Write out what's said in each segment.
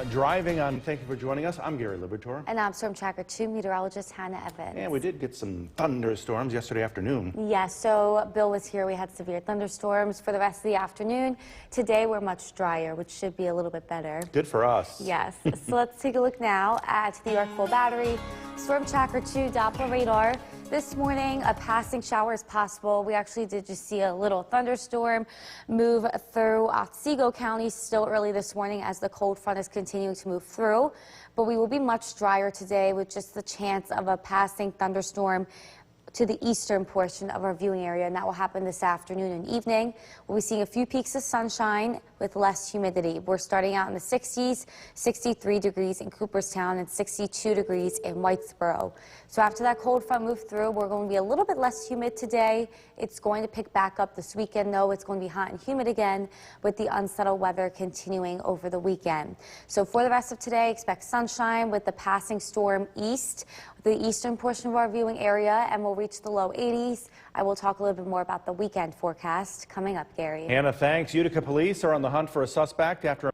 driving on. Thank you for joining us. I'm Gary Liberatore. And I'm Storm Tracker 2 meteorologist Hannah Evans. And we did get some thunderstorms yesterday afternoon. Yes, so Bill was here. We had severe thunderstorms for the rest of the afternoon. Today we're much drier, which should be a little bit better. Good for us. Yes. So let's take a look now at the York Full Battery. Storm Tracker 2 Doppler radar. This morning, a passing shower is possible. We actually did just see a little thunderstorm move through Otsego County still early this morning as the cold front is continuing to move through. But we will be much drier today with just the chance of a passing thunderstorm to the eastern portion of our viewing area, and that will happen this afternoon and evening. We'll be seeing a few peaks of sunshine with less humidity. We're starting out in the 60s, 63 degrees in Cooperstown and 62 degrees in Whitesboro. So after that cold front moves through, we're going to be a little bit less humid today. It's going to pick back up this weekend, though. It's going to be hot and humid again with the unsettled weather continuing over the weekend. So for the rest of today, expect sunshine with the passing storm east, the eastern portion of our viewing area, and we'll reach the low 80s. I will talk a little bit more about the weekend forecast coming up, Gary. Hannah, thanks. Utica police are on the hunt for a suspect after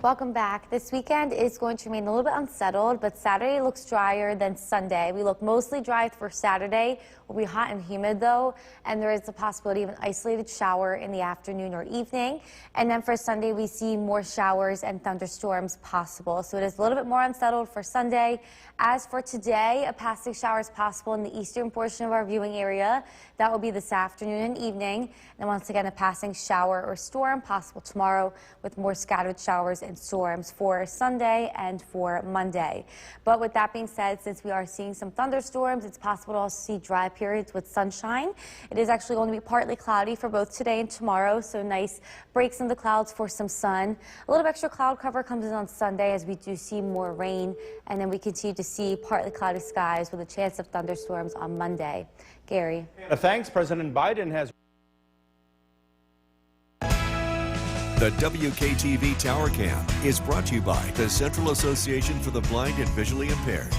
Welcome back. This weekend is going to remain a little bit unsettled, but Saturday looks drier than Sunday. We look mostly dry for Saturday. Will be hot and humid though, and there is a possibility of an isolated shower in the afternoon or evening. And then for Sunday, we see more showers and thunderstorms possible. So it is a little bit more unsettled for Sunday. As for today, a passing shower is possible in the eastern portion of our viewing area. That will be this afternoon and evening. And once again, a passing shower or storm possible tomorrow with more scattered showers and storms for Sunday and for Monday. But with that being said, since we are seeing some thunderstorms, it's possible to also see dry periods with sunshine. It is actually going to be partly cloudy for both today and tomorrow, so nice breaks in the clouds for some sun. A little extra cloud cover comes in on Sunday as we do see more rain, and then we continue to see partly cloudy skies with a chance of thunderstorms on Monday. Gary. Thanks. President Biden has The WKTV Tower Cam is brought to you by the Central Association for the Blind and Visually Impaired.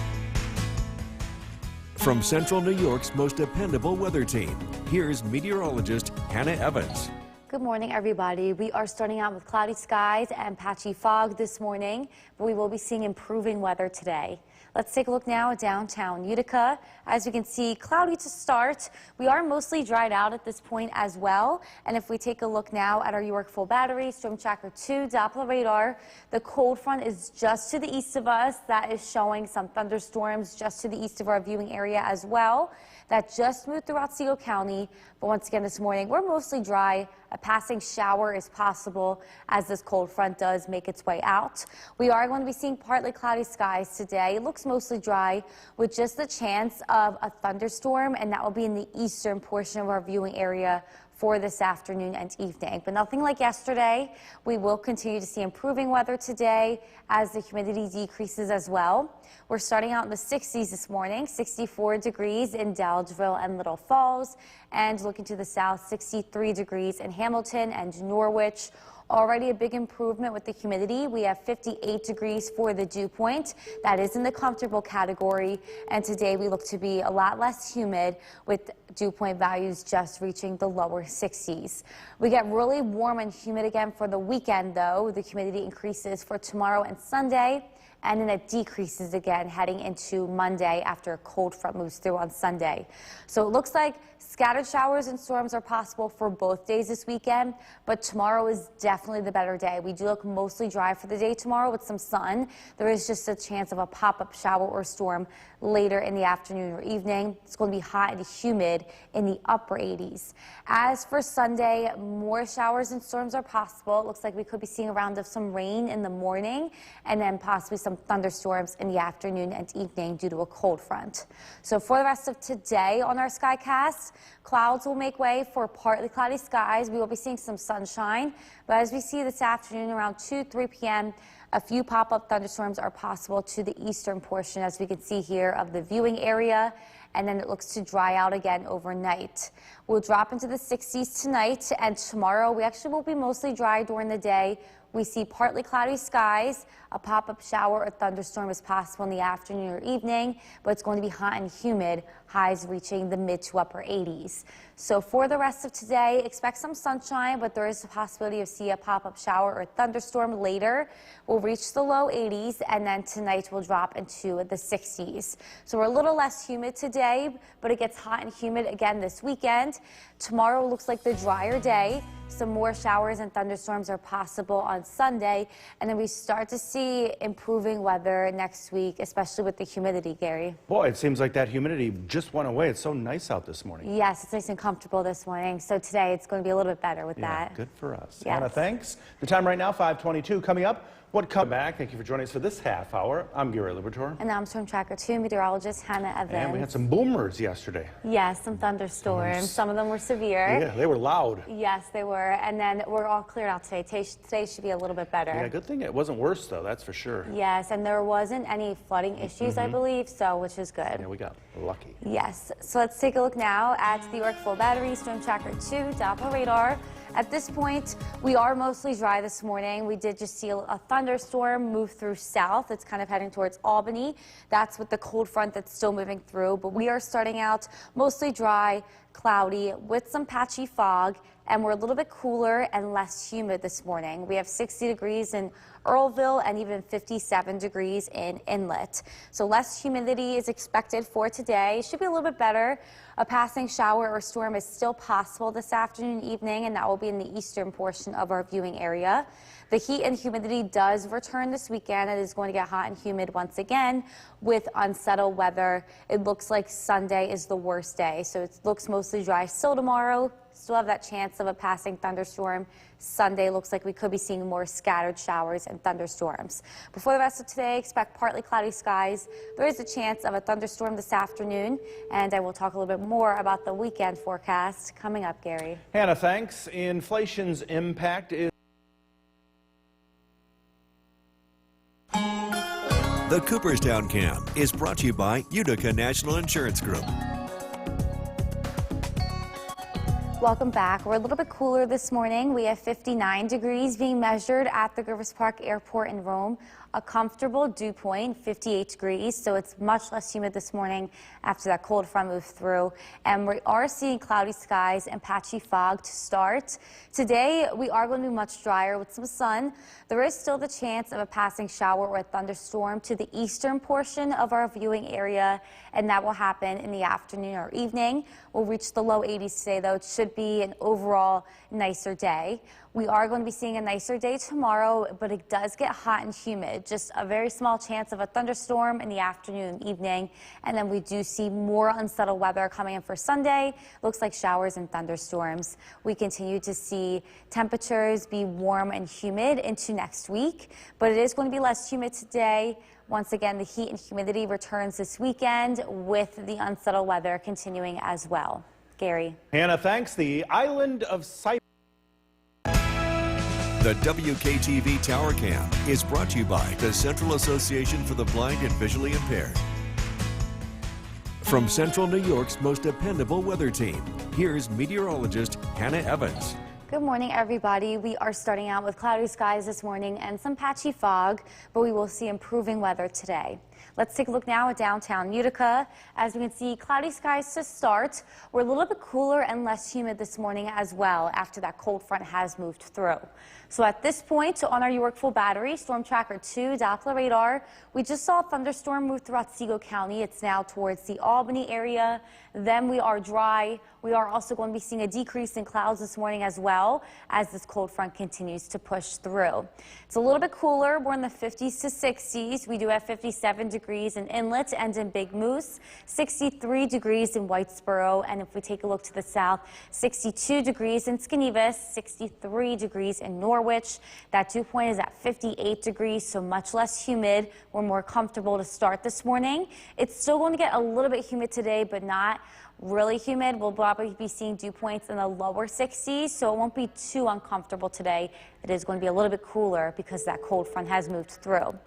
From Central New York's most dependable weather team, here's meteorologist Hannah Evans. Good morning, everybody. We are starting out with cloudy skies and patchy fog this morning, but we will be seeing improving weather today. Let's take a look now at downtown Utica. As you can see, cloudy to start. We are mostly dried out at this point as well. And if we take a look now at our York Full Battery, Storm Tracker 2 Doppler radar, the cold front is just to the east of us. That is showing some thunderstorms just to the east of our viewing area as well. That just moved through Otsego County. But once again this morning, we're mostly dry. A passing shower is possible as this cold front does make its way out. We are going to be seeing partly cloudy skies today. It looks mostly dry with just the chance of a thunderstorm, and that will be in the eastern portion of our viewing area for this afternoon and evening. But nothing like yesterday. We will continue to see improving weather today as the humidity decreases as well. We're starting out in the 60s this morning, 64 degrees in Dowdesville and Little Falls, and looking to the south, 63 degrees in Hamilton and Norwich. Already a big improvement with the humidity. We have 58 degrees for the dew point. That is in the comfortable category. And today we look to be a lot less humid with dew point values just reaching the lower 60s. We get really warm and humid again for the weekend, though. The humidity increases for tomorrow and Sunday, and then it decreases again heading into Monday after a cold front moves through on Sunday. So it looks like scattered showers and storms are possible for both days this weekend, but tomorrow is definitely the better day. We do look mostly dry for the day tomorrow with some sun. There is just a chance of a pop-up shower or storm later in the afternoon or evening. It's going to be hot and humid in the upper 80s. As for Sunday, more showers and storms are possible. It looks like we could be seeing a round of some rain in the morning and then possibly some some thunderstorms in the afternoon and evening due to a cold front. So for the rest of today on our Skycast, clouds will make way for partly cloudy skies. We will be seeing some sunshine, but as we see this afternoon around 3 p.m., a few pop-up thunderstorms are possible to the eastern portion, as we can see here, of the viewing area, and then it looks to dry out again overnight. We'll drop into the 60s tonight, and tomorrow we actually will be mostly dry during the day. We see partly cloudy skies. A pop-up shower or thunderstorm is possible in the afternoon or evening, but it's going to be hot and humid, highs reaching the mid to upper 80s. So for the rest of today, expect some sunshine, but there is a possibility of seeing a pop-up shower or thunderstorm later. We'll reach the low 80s, and then tonight we'll drop into the 60s. So we're a little less humid today, but it gets hot and humid again this weekend. Tomorrow looks like the drier day. Some more showers and thunderstorms are possible on Sunday, and then we start to see improving weather next week, especially with the humidity, Gary. Boy, it seems like that humidity just went away. It's so nice out this morning. Yes, it's nice and comfortable this morning, so today it's going to be a little bit better with that. Good for us. Yes. Anna, thanks. The time right now, 5:22. Coming up, what comes back? Thank you for joining us for this half hour. I'm Gary Libertor. And I'm Storm Tracker 2 meteorologist Hannah Evans. And we had some boomers yesterday. Yes, some thunderstorms. Some of them were severe. Yeah, they were loud. Yes, they were. And then we're all cleared out today. Today should be a little bit better. Yeah, good thing it wasn't worse, though, that's for sure. Yes, and there wasn't any flooding issues, I believe, so which is good. Yeah, we got lucky. Yes, so let's take a look now at the York Full Battery Storm Tracker 2 Doppler radar. At this point, we are mostly dry this morning. We did just see a thunderstorm move through south. It's kind of heading towards Albany. That's with the cold front that's still moving through. But we are starting out mostly dry, cloudy, with some patchy fog. And we're a little bit cooler and less humid this morning. We have 60 degrees in Earlville and even 57 degrees in Inlet. So less humidity is expected for today. Should be a little bit better. A passing shower or storm is still possible this afternoon and evening, and that will be in the eastern portion of our viewing area. The heat and humidity does return this weekend. It is going to get hot and humid once again with unsettled weather. It looks like Sunday is the worst day, so it looks mostly dry still tomorrow. Still have that chance of a passing thunderstorm. Sunday looks like we could be seeing more scattered showers and thunderstorms. Before the rest of today, expect partly cloudy skies. There is a chance of a thunderstorm this afternoon, and I will talk a little bit more about the weekend forecast coming up, Gary. Hannah, thanks. Inflation's impact is... The Cooperstown Cam is brought to you by Utica National Insurance Group. Welcome back. We're a little bit cooler this morning. We have 59 degrees being measured at the Griffith Park Airport in Rome. A comfortable dew point, 58 degrees, so it's much less humid this morning after that cold front moved through. And we are seeing cloudy skies and patchy fog to start. Today, we are going to be much drier with some sun. There is still the chance of a passing shower or a thunderstorm to the eastern portion of our viewing area, and that will happen in the afternoon or evening. We'll reach the low 80s today, though. It should be an overall nicer day. We are going to be seeing a nicer day tomorrow, but it does get hot and humid. Just a very small chance of a thunderstorm in the afternoon and evening. And then we do see more unsettled weather coming in for Sunday. Looks like showers and thunderstorms. We continue to see temperatures be warm and humid into next week, but it is going to be less humid today. Once again, the heat and humidity returns this weekend with the unsettled weather continuing as well. Gary. Hannah, thanks. The island of Cyprus. The WKTV Tower Cam is brought to you by the Central Association for the Blind and Visually Impaired. From Central New York's most dependable weather team, here's meteorologist Hannah Evans. Good morning, everybody. We are starting out with cloudy skies this morning and some patchy fog, but we will see improving weather today. Let's take a look now at downtown Utica. As we can see, cloudy skies to start. We're a little bit cooler and less humid this morning as well after that cold front has moved through. So at this point on our York Full Battery Storm Tracker 2 Doppler radar, we just saw a thunderstorm move throughout Otsego County. It's now towards the Albany area. Then we are dry. We are also going to be seeing a decrease in clouds this morning as well as this cold front continues to push through. It's a little bit cooler. We're in the 50s to 60s. We do have 57 degrees in Inlet and in Big Moose, 63 degrees in Whitesboro, and if we take a look to the south, 62 degrees in Skenevis, 63 degrees in Norwich. That dew point is at 58 degrees, so much less humid. We're more comfortable to start this morning. It's still going to get a little bit humid today, but not really humid. We'll probably be seeing dew points in the lower 60s, so it won't be too uncomfortable today. It is going to be a little bit cooler because that cold front has moved through.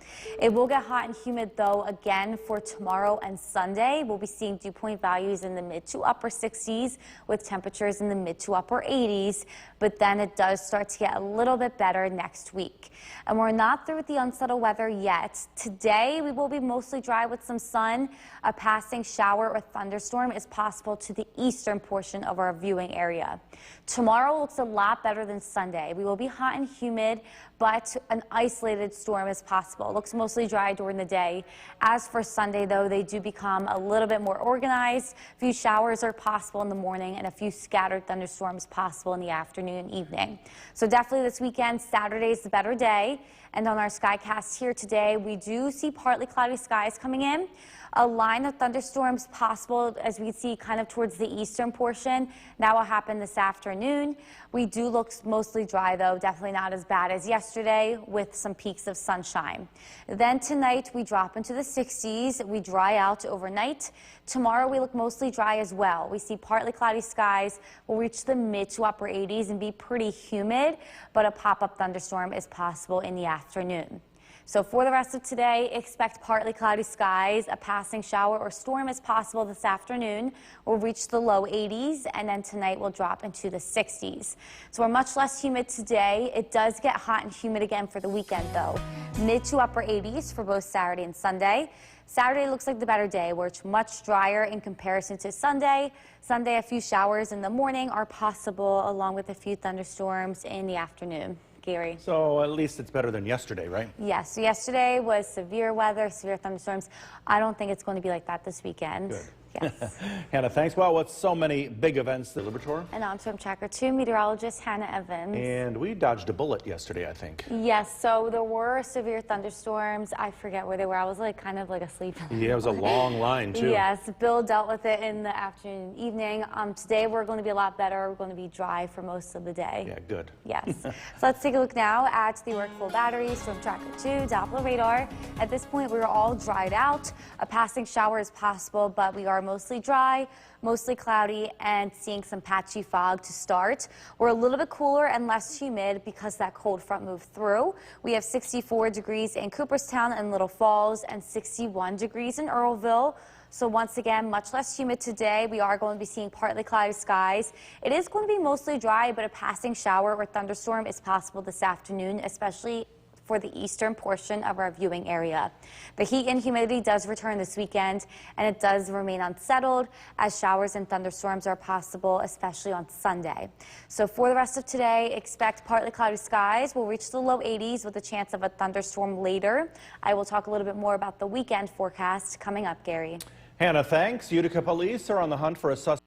It will get hot and humid, though, again for tomorrow and Sunday. We'll be seeing dew point values in the mid to upper 60s with temperatures in the mid to upper 80s, but then it does start to get a little bit better next week. And we're not through with the unsettled weather yet. Today, we will be mostly dry with some sun. A passing shower or thunderstorm is possible to the eastern portion of our viewing area. Tomorrow looks a lot better than Sunday. We will be hot and humid, but an isolated storm is possible. It looks mostly dry during the day. As for Sunday, though, they do become a little bit more organized. A few showers are possible in the morning and a few scattered thunderstorms possible in the afternoon and evening. So definitely this weekend, Saturday is the better day. And on our Skycast here today, we do see partly cloudy skies coming in. A line of thunderstorms possible as we see kind of towards the eastern portion. That will happen this afternoon. We do look mostly dry, though, definitely not as bad as yesterday with some peaks of sunshine. Then tonight we drop into the 60s. We dry out overnight. Tomorrow we look mostly dry as well. We see partly cloudy skies. We'll reach the mid to upper 80s and be pretty humid, but a pop-up thunderstorm is possible in the afternoon. So for the rest of today, expect partly cloudy skies. A passing shower or storm is possible this afternoon. We'll reach the low 80s, and then tonight we'll drop into the 60s. So we're much less humid today. It does get hot and humid again for the weekend, though. Mid to upper 80s for both Saturday and Sunday. Saturday looks like the better day, where it's much drier in comparison to Sunday. Sunday, a few showers in the morning are possible, along with a few thunderstorms in the afternoon. Gary. So at least it's better than yesterday, right? Yes. So yesterday was severe weather, severe thunderstorms. I don't think it's going to be like that this weekend. Good. Yes. Hannah, thanks. Well, with so many big events, the Libertor. And on Swim Tracker 2, meteorologist Hannah Evans. And we dodged a bullet yesterday, I think. Yes, so there were severe thunderstorms. I forget where they were. I was like kind of like asleep. Yeah, it was a long line, too. Yes, Bill dealt with it in the afternoon and evening. Today we're going to be a lot better. We're going to be dry for most of the day. Yeah, good. Yes. So let's take a look now at the work full battery, Swim Tracker 2, Doppler radar. At this point, we're all dried out. A passing shower is possible, but we are mostly dry, mostly cloudy, and seeing some patchy fog to start. We're a little bit cooler and less humid because that cold front moved through. We have 64 degrees in Cooperstown and Little Falls and 61 degrees in Earlville. So once again, much less humid today. We are going to be seeing partly cloudy skies. It is going to be mostly dry, but a passing shower or thunderstorm is possible this afternoon, especially for the eastern portion of our viewing area. The heat and humidity does return this weekend, and it does remain unsettled as showers and thunderstorms are possible, especially on Sunday. So for the rest of today, expect partly cloudy skies. We'll reach the low 80s with a chance of a thunderstorm later. I will talk a little bit more about the weekend forecast coming up, Gary. Hannah, thanks. Utica police are on the hunt for a suspect.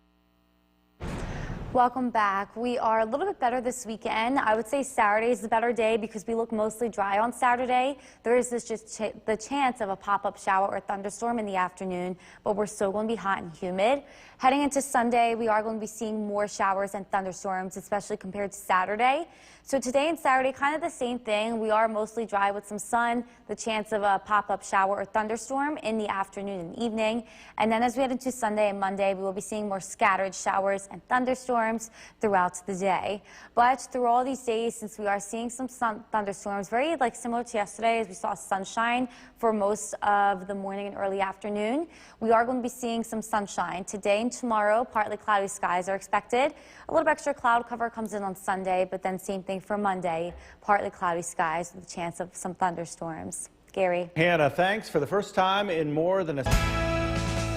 Welcome back. We are a little bit better this weekend. I would say Saturday is the better day because we look mostly dry on Saturday. There is the chance of a pop-up shower or thunderstorm in the afternoon, but we're still going to be hot and humid. Heading into Sunday, we are going to be seeing more showers and thunderstorms, especially compared to Saturday. So today and Saturday, kind of the same thing. We are mostly dry with some sun, the chance of a pop-up shower or thunderstorm in the afternoon and evening. And then as we head into Sunday and Monday, we will be seeing more scattered showers and thunderstorms throughout the day. But through all these days, since we are seeing some thunderstorms, very similar to yesterday as we saw sunshine for most of the morning and early afternoon, we are going to be seeing some sunshine. Today and tomorrow, partly cloudy skies are expected. A little bit extra cloud cover comes in on Sunday, but then same thing for Monday, partly cloudy skies with a chance of some thunderstorms. Gary. Hannah, thanks. For the first time in more than a...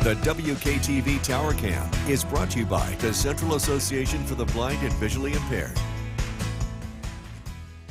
The WKTV Tower Cam is brought to you by the Central Association for the Blind and Visually Impaired.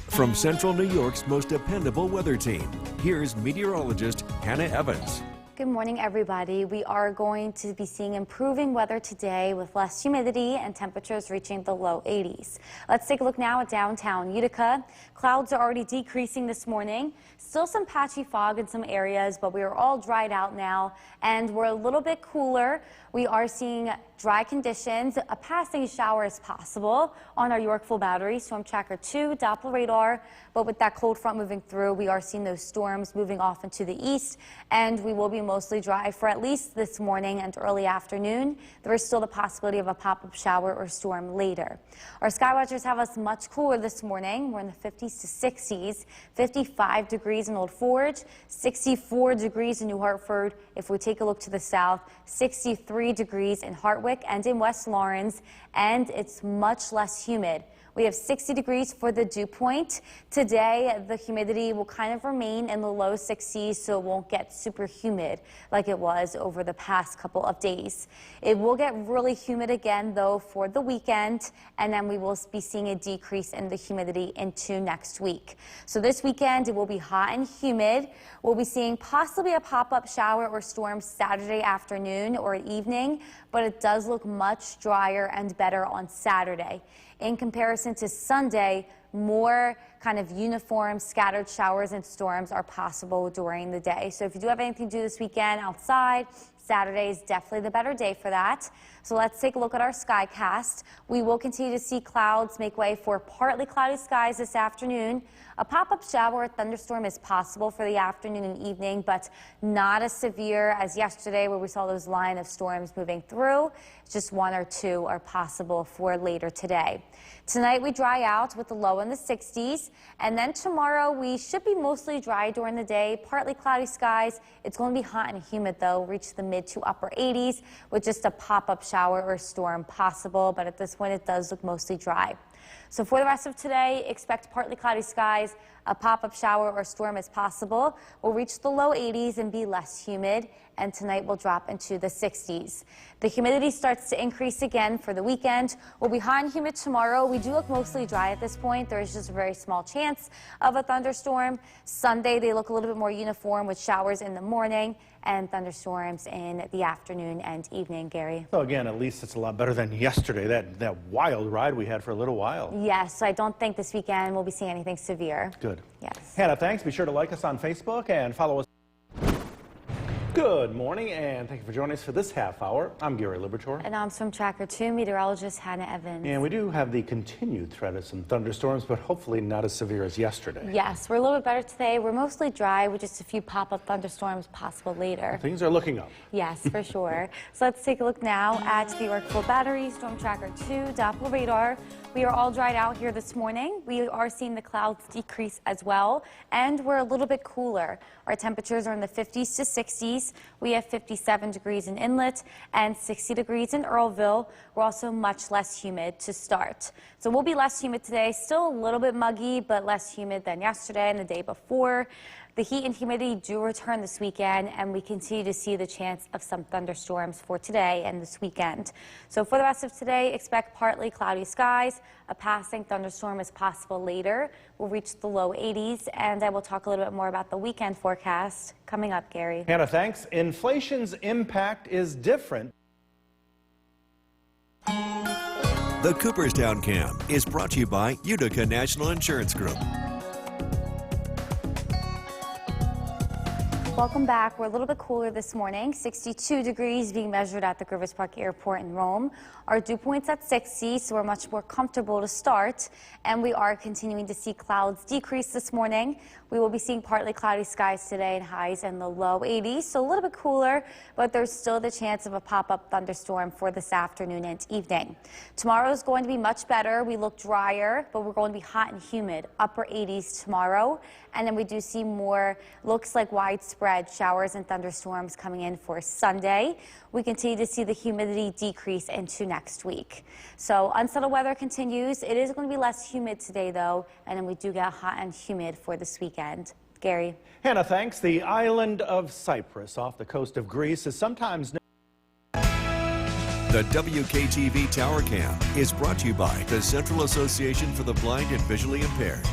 From Central New York's most dependable weather team, here's meteorologist Hannah Evans. Good morning, everybody. We are going to be seeing improving weather today with less humidity and temperatures reaching the low 80s. Let's take a look now at downtown Utica. Clouds are already decreasing this morning. Still some patchy fog in some areas, but we are all dried out now and we're a little bit cooler. We are seeing dry conditions. A passing shower is possible on our Yorkville Battery, Storm Tracker 2, Doppler radar. But with that cold front moving through, we are seeing those storms moving off into the east, and we will be mostly dry for at least this morning and early afternoon. There is still the possibility of a pop-up shower or storm later. Our sky watchers have us much cooler this morning. We're in the 50s to 60s, 55 degrees in Old Forge, 64 degrees in New Hartford. If we take a look to the south, 63 degrees in Hartwick and in West Lawrence, and it's much less humid. We have 60 degrees for the dew point. Today, the humidity will kind of remain in the low 60s, so it won't get super humid like it was over the past couple of days. It will get really humid again, though, for the weekend, and then we will be seeing a decrease in the humidity into next week. So this weekend, it will be hot and humid. We'll be seeing possibly a pop-up shower or storm Saturday afternoon or evening, but it does look much drier and better on Saturday. In comparison to Sunday, more kind of uniform scattered showers and storms are possible during the day. So if you do have anything to do this weekend outside, Saturday is definitely the better day for that. So let's take a look at our skycast. We will continue to see clouds make way for partly cloudy skies this afternoon. A pop-up shower or thunderstorm is possible for the afternoon and evening, but not as severe as yesterday where we saw those line of storms moving through. Just one or two are possible for later today. Tonight we dry out with the low in the 60s, and then tomorrow we should be mostly dry during the day, partly cloudy skies. It's going to be hot and humid though, reach the mid to upper 80s with just a pop-up shower or storm possible, but at this point it does look mostly dry. So for the rest of today, expect partly cloudy skies. A pop-up shower or storm is possible. We'll reach the low 80s and be less humid, and tonight will drop into the 60s. The humidity starts to increase again for the weekend. We'll be hot and humid tomorrow. We do look mostly dry at this point. There is just a very small chance of a thunderstorm. Sunday, they look a little bit more uniform with showers in the morning and thunderstorms in the afternoon and evening, Gary. So again, at least it's a lot better than yesterday, that wild ride we had for a little while. Yes, I don't think this weekend we'll be seeing anything severe. Good. Yes. Hannah, thanks. Be sure to like us on Facebook and follow us. Good morning, and thank you for joining us for this half hour. I'm Gary Libertor. And I'm Storm Tracker 2 meteorologist Hannah Evans. And we do have the continued threat of some thunderstorms, but hopefully not as severe as yesterday. Yes, we're a little bit better today. We're mostly dry with just a few pop-up thunderstorms possible later. Things are looking up. Yes, for sure. So let's take a look now at the Yorkville Battery, Storm Tracker 2, Doppler radar. We are all dried out here this morning. We are seeing the clouds decrease as well, and we're a little bit cooler. Our temperatures are in the 50s to 60s. We have 57 degrees in Inlet and 60 degrees in Earlville. We're also much less humid to start. So we'll be less humid today, still a little bit muggy, but less humid than yesterday and the day before. The heat and humidity do return this weekend, and we continue to see the chance of some thunderstorms for today and this weekend. So for the rest of today, expect partly cloudy skies. A passing thunderstorm is possible later. We'll reach the low 80s, and I will talk a little bit more about the weekend forecast coming up, Gary. Hannah, thanks. Inflation's impact is different. The Cooperstown Cam is brought to you by Utica National Insurance Group. Welcome back. We're a little bit cooler this morning. 62 degrees being measured at the Griffith Park Airport in Rome. Our dew point's at 60, so we're much more comfortable to start. And we are continuing to see clouds decrease this morning. We will be seeing partly cloudy skies today and highs in the low 80s, so a little bit cooler, but there's still the chance of a pop-up thunderstorm for this afternoon and evening. Tomorrow is going to be much better. We look drier, but we're going to be hot and humid, upper 80s tomorrow. And then we do see more, looks like widespread showers and thunderstorms coming in for Sunday. We continue to see the humidity decrease into next week. So unsettled weather continues. It is going to be less humid today, though, and then we do get hot and humid for this weekend. Gary. Hannah, thanks. The island of Cyprus off the coast of Greece is sometimes known. The WKTV Tower Cam is brought to you by the Central Association for the Blind and Visually Impaired.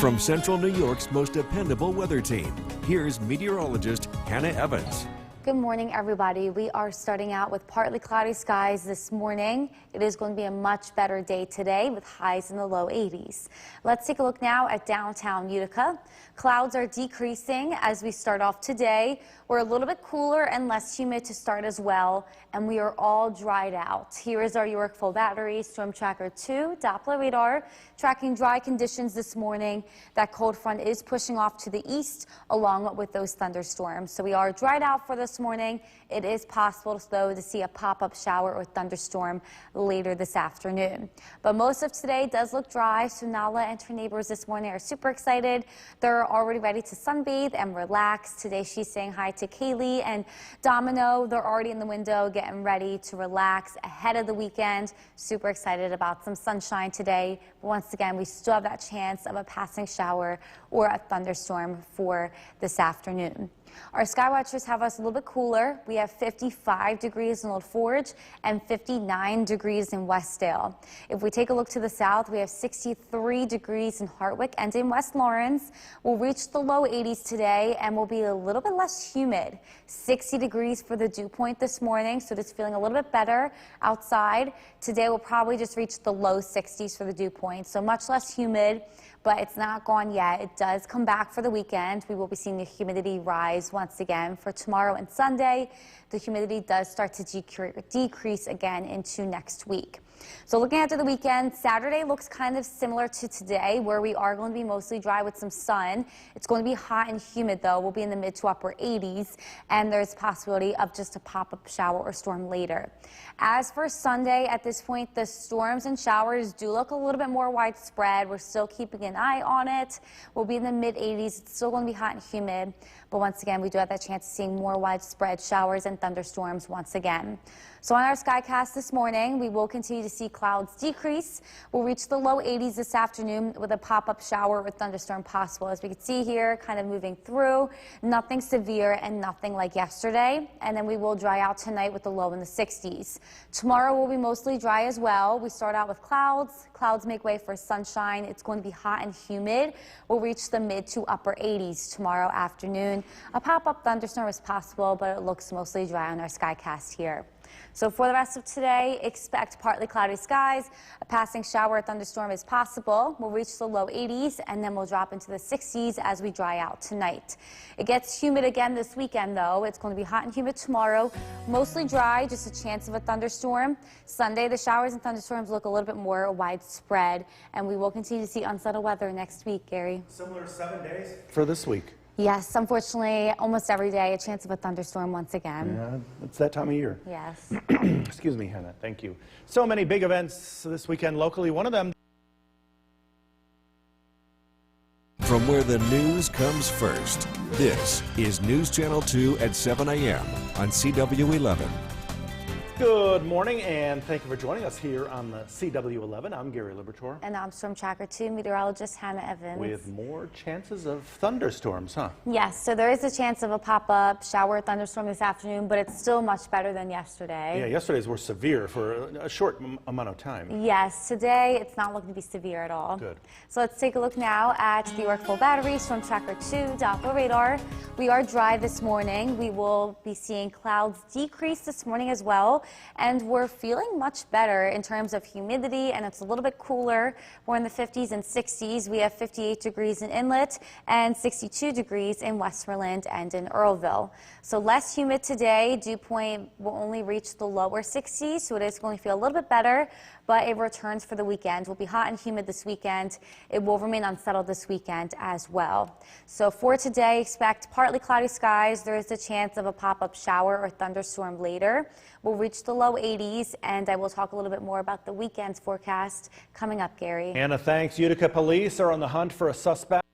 From Central New York's most dependable weather team, here's meteorologist Hannah Evans. Good morning, everybody. We are starting out with partly cloudy skies this morning. It is going to be a much better day today with highs in the low 80s. Let's take a look now at downtown Utica. Clouds are decreasing as we start off today. We're a little bit cooler and less humid to start as well, and we are all dried out. Here is our York Full Battery Storm Tracker 2 Doppler radar tracking dry conditions this morning. That cold front is pushing off to the east along with those thunderstorms. So we are dried out for this morning. It is possible, though, to see a pop-up shower or thunderstorm later this afternoon. But most of today does look dry, so Nala and her neighbors this morning are super excited. They're already ready to sunbathe and relax. Today she's saying hi to Kaylee and Domino. They're already in the window getting ready to relax ahead of the weekend. Super excited about some sunshine today. But once again, we still have that chance of a passing shower or a thunderstorm for this afternoon. Our sky watchers have us a little bit cooler. We have 55 degrees in Old Forge and 59 degrees in Westdale. If we take a look to the south, we have 63 degrees in Hartwick and in West Lawrence. We'll reach the low 80s today and will be a little bit less humid. 60 degrees for the dew point this morning, so just feeling a little bit better outside. Today we'll probably just reach the low 60s for the dew point, so much less humid. But it's not gone yet. It does come back for the weekend. We will be seeing the humidity rise once again for tomorrow and Sunday. The humidity does start to decrease again into next week. So looking after the weekend, Saturday looks kind of similar to today, where we are going to be mostly dry with some sun. It's going to be hot and humid, though. We'll be in the mid to upper 80s, and there's a possibility of just a pop-up shower or storm later. As for Sunday, at this point, the storms and showers do look a little bit more widespread. We're still keeping an eye on it. We'll be in the mid 80s. It's still going to be hot and humid, but once again, we do have that chance of seeing more widespread showers and thunderstorms once again. So on our skycast this morning, we will continue to see clouds decrease. We'll reach the low 80s this afternoon with a pop-up shower or thunderstorm possible. As we can see here, kind of moving through, nothing severe and nothing like yesterday. And then we will dry out tonight with the low in the 60s. Tomorrow will be mostly dry as well. We start out with clouds. Clouds make way for sunshine. It's going to be hot and humid. We'll reach the mid to upper 80s tomorrow afternoon. A pop-up thunderstorm is possible, but it looks mostly dry on our skycast here. So for the rest of today, expect partly cloudy skies. A passing shower or thunderstorm is possible. We'll reach the low 80s, and then we'll drop into the 60s as we dry out tonight. It gets humid again this weekend, though. It's going to be hot and humid tomorrow. Mostly dry, just a chance of a thunderstorm. Sunday, the showers and thunderstorms look a little bit more widespread, and we will continue to see unsettled weather next week, Gary. Similar 7 days for this week. Yes, unfortunately, almost every day, a chance of a thunderstorm once again. Yeah, it's that time of year. Yes. Excuse me, Hannah. Thank you. So many big events this weekend locally. One of them. From where the news comes first, this is News Channel 2 at 7 a.m. on CW11. Good morning, and thank you for joining us here on the CW11. I'm Gary Libertor. And I'm Storm Tracker 2 meteorologist Hannah Evans. With more chances of thunderstorms, huh? Yes, so there is a chance of a pop-up shower thunderstorm this afternoon, but it's still much better than yesterday. Yeah, yesterday's were severe for a short amount of time. Yes, today it's not looking to be severe at all. Good. So let's take a look now at the York Full Battery Storm Tracker 2 Doppler radar. We are dry this morning. We will be seeing clouds decrease this morning as well. And we're feeling much better in terms of humidity, and it's a little bit cooler. We're in the 50s and 60s. We have 58 degrees in Inlet and 62 degrees in Westmoreland and in Earlville. So less humid today. Dew point will only reach the lower 60s, so it is going to feel a little bit better, but it returns for the weekend. We'll be hot and humid this weekend. It will remain unsettled this weekend as well. So for today, expect partly cloudy skies. There is a chance of a pop-up shower or thunderstorm later. We'll reach the low 80s, and I will talk a little bit more about the weekend's forecast coming up, Gary. Anna, thanks. Utica police are on the hunt for a suspect.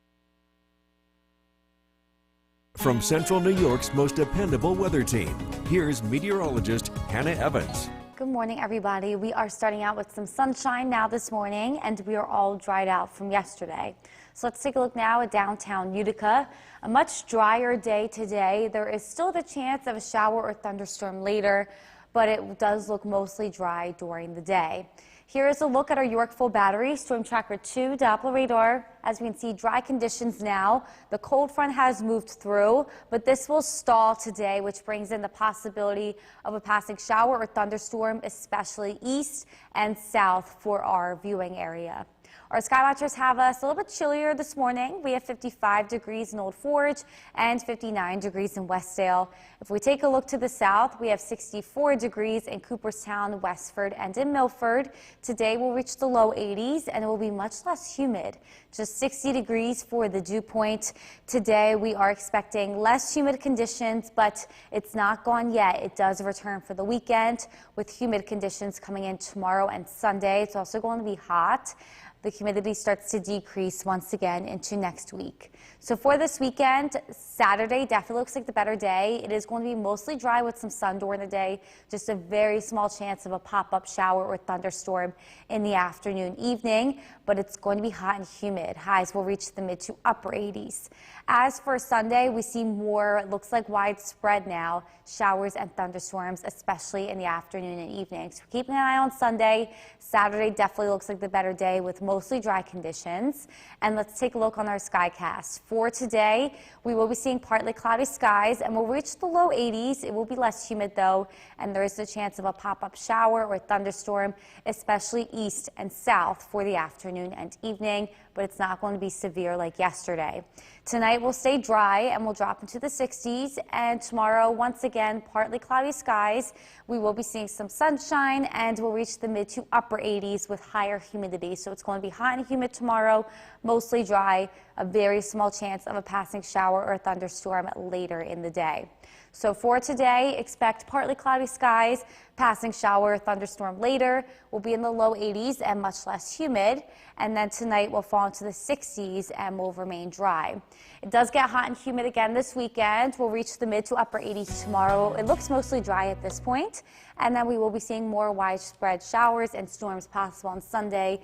From Central New York's most dependable weather team, here's meteorologist Hannah Evans. Good morning, everybody. We are starting out with some sunshine now this morning, and we are all dried out from yesterday. So let's take a look now at downtown Utica. A much drier day today. There is still the chance of a shower or thunderstorm later, but it does look mostly dry during the day. Here is a look at our Yorkville Battery Storm Tracker 2 Doppler radar. As we can see, dry conditions now. The cold front has moved through, but this will stall today, which brings in the possibility of a passing shower or thunderstorm, especially east and south for our viewing area. Our sky watchers have us a little bit chillier this morning. We have 55 degrees in Old Forge and 59 degrees in Westdale. If we take a look to the south, we have 64 degrees in Cooperstown, Westford, and in Milford. Today we'll reach the low 80s and it will be much less humid. Just 60 degrees for the dew point. Today we are expecting less humid conditions, but it's not gone yet. It does return for the weekend with humid conditions coming in tomorrow and Sunday. It's also going to be hot. The humidity starts to decrease once again into next week. So for this weekend, Saturday definitely looks like the better day. It is going to be mostly dry with some sun during the day, just a very small chance of a pop-up shower or thunderstorm in the afternoon, evening, but it's going to be hot and humid. Highs will reach the mid to upper 80s. As for Sunday, we see more, it looks like widespread now, showers and thunderstorms, especially in the afternoon and evening. So keep an eye on Sunday. Saturday definitely looks like the better day with mostly dry conditions. And let's take a look on our skycast. For today, we will be seeing partly cloudy skies and we'll reach the low 80s. It will be less humid though, and there is a chance of a pop-up shower or thunderstorm, especially east and south for the afternoon and evening, but it's not going to be severe like yesterday. Tonight will stay dry and we'll drop into the 60s, and tomorrow once again partly cloudy skies. We will be seeing some sunshine and we'll reach the mid to upper 80s with higher humidity. So it's going to be hot and humid tomorrow, mostly dry, a very small chance of a passing shower or thunderstorm later in the day. So for today, expect partly cloudy skies, passing shower or thunderstorm later. We'll be in the low 80s and much less humid. And then tonight we'll fall into the 60s and will remain dry. It does get hot and humid again this weekend. We'll reach the mid to upper 80s tomorrow. It looks mostly dry at this point. And then we will be seeing more widespread showers and storms possible on Sunday,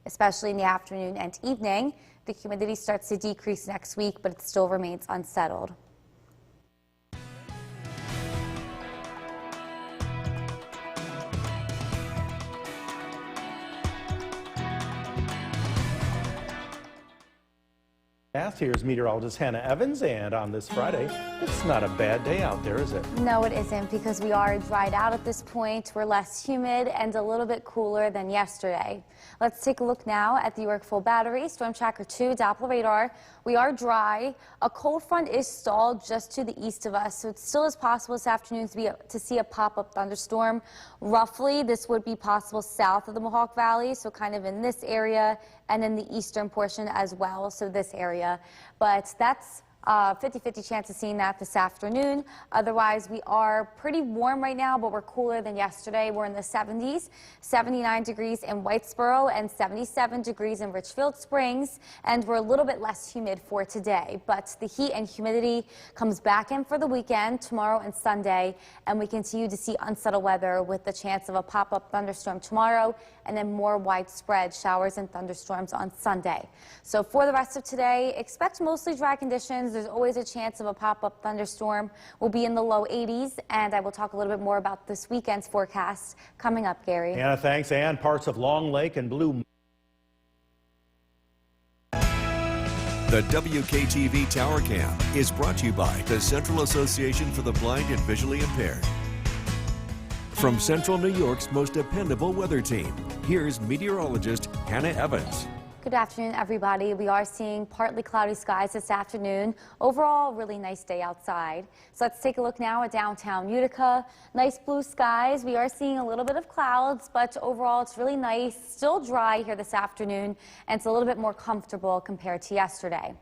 especially in the afternoon and evening. The humidity starts to decrease next week, but it still remains unsettled. Here's meteorologist Hannah Evans, and on this Friday, it's not a bad day out there, is it? No, it isn't, because we are dried out at this point. We're less humid and a little bit cooler than yesterday. Let's take a look now at the Yorkville Battery Storm Tracker 2 Doppler radar. We are dry. A cold front is stalled just to the east of us, so it still is possible this afternoon to see a pop-up thunderstorm. Roughly, this would be possible south of the Mohawk Valley, so kind of in this area, and in the eastern portion as well, so this area. But that's 50-50 chance of seeing that this afternoon. Otherwise, we are pretty warm right now, but we're cooler than yesterday. We're in the 70s, 79 degrees in Whitesboro and 77 degrees in Richfield Springs, and we're a little bit less humid for today. But the heat and humidity comes back in for the weekend, tomorrow and Sunday, and we continue to see unsettled weather with the chance of a pop-up thunderstorm tomorrow and then more widespread showers and thunderstorms on Sunday. So for the rest of today, expect mostly dry conditions. There's always a chance of a pop-up thunderstorm. We'll be in the low 80s, and I will talk a little bit more about this weekend's forecast coming up, Gary. Hannah, thanks. And parts of Long Lake and Blue. The WKTV Tower Cam is brought to you by the Central Association for the Blind and Visually Impaired. From Central New York's most dependable weather team, here's meteorologist Hannah Evans. Good afternoon, everybody. We are seeing partly cloudy skies this afternoon. Overall, really nice day outside. So let's take a look now at downtown Utica. Nice blue skies. We are seeing a little bit of clouds, but overall, it's really nice. Still dry here this afternoon, and it's a little bit more comfortable compared to yesterday.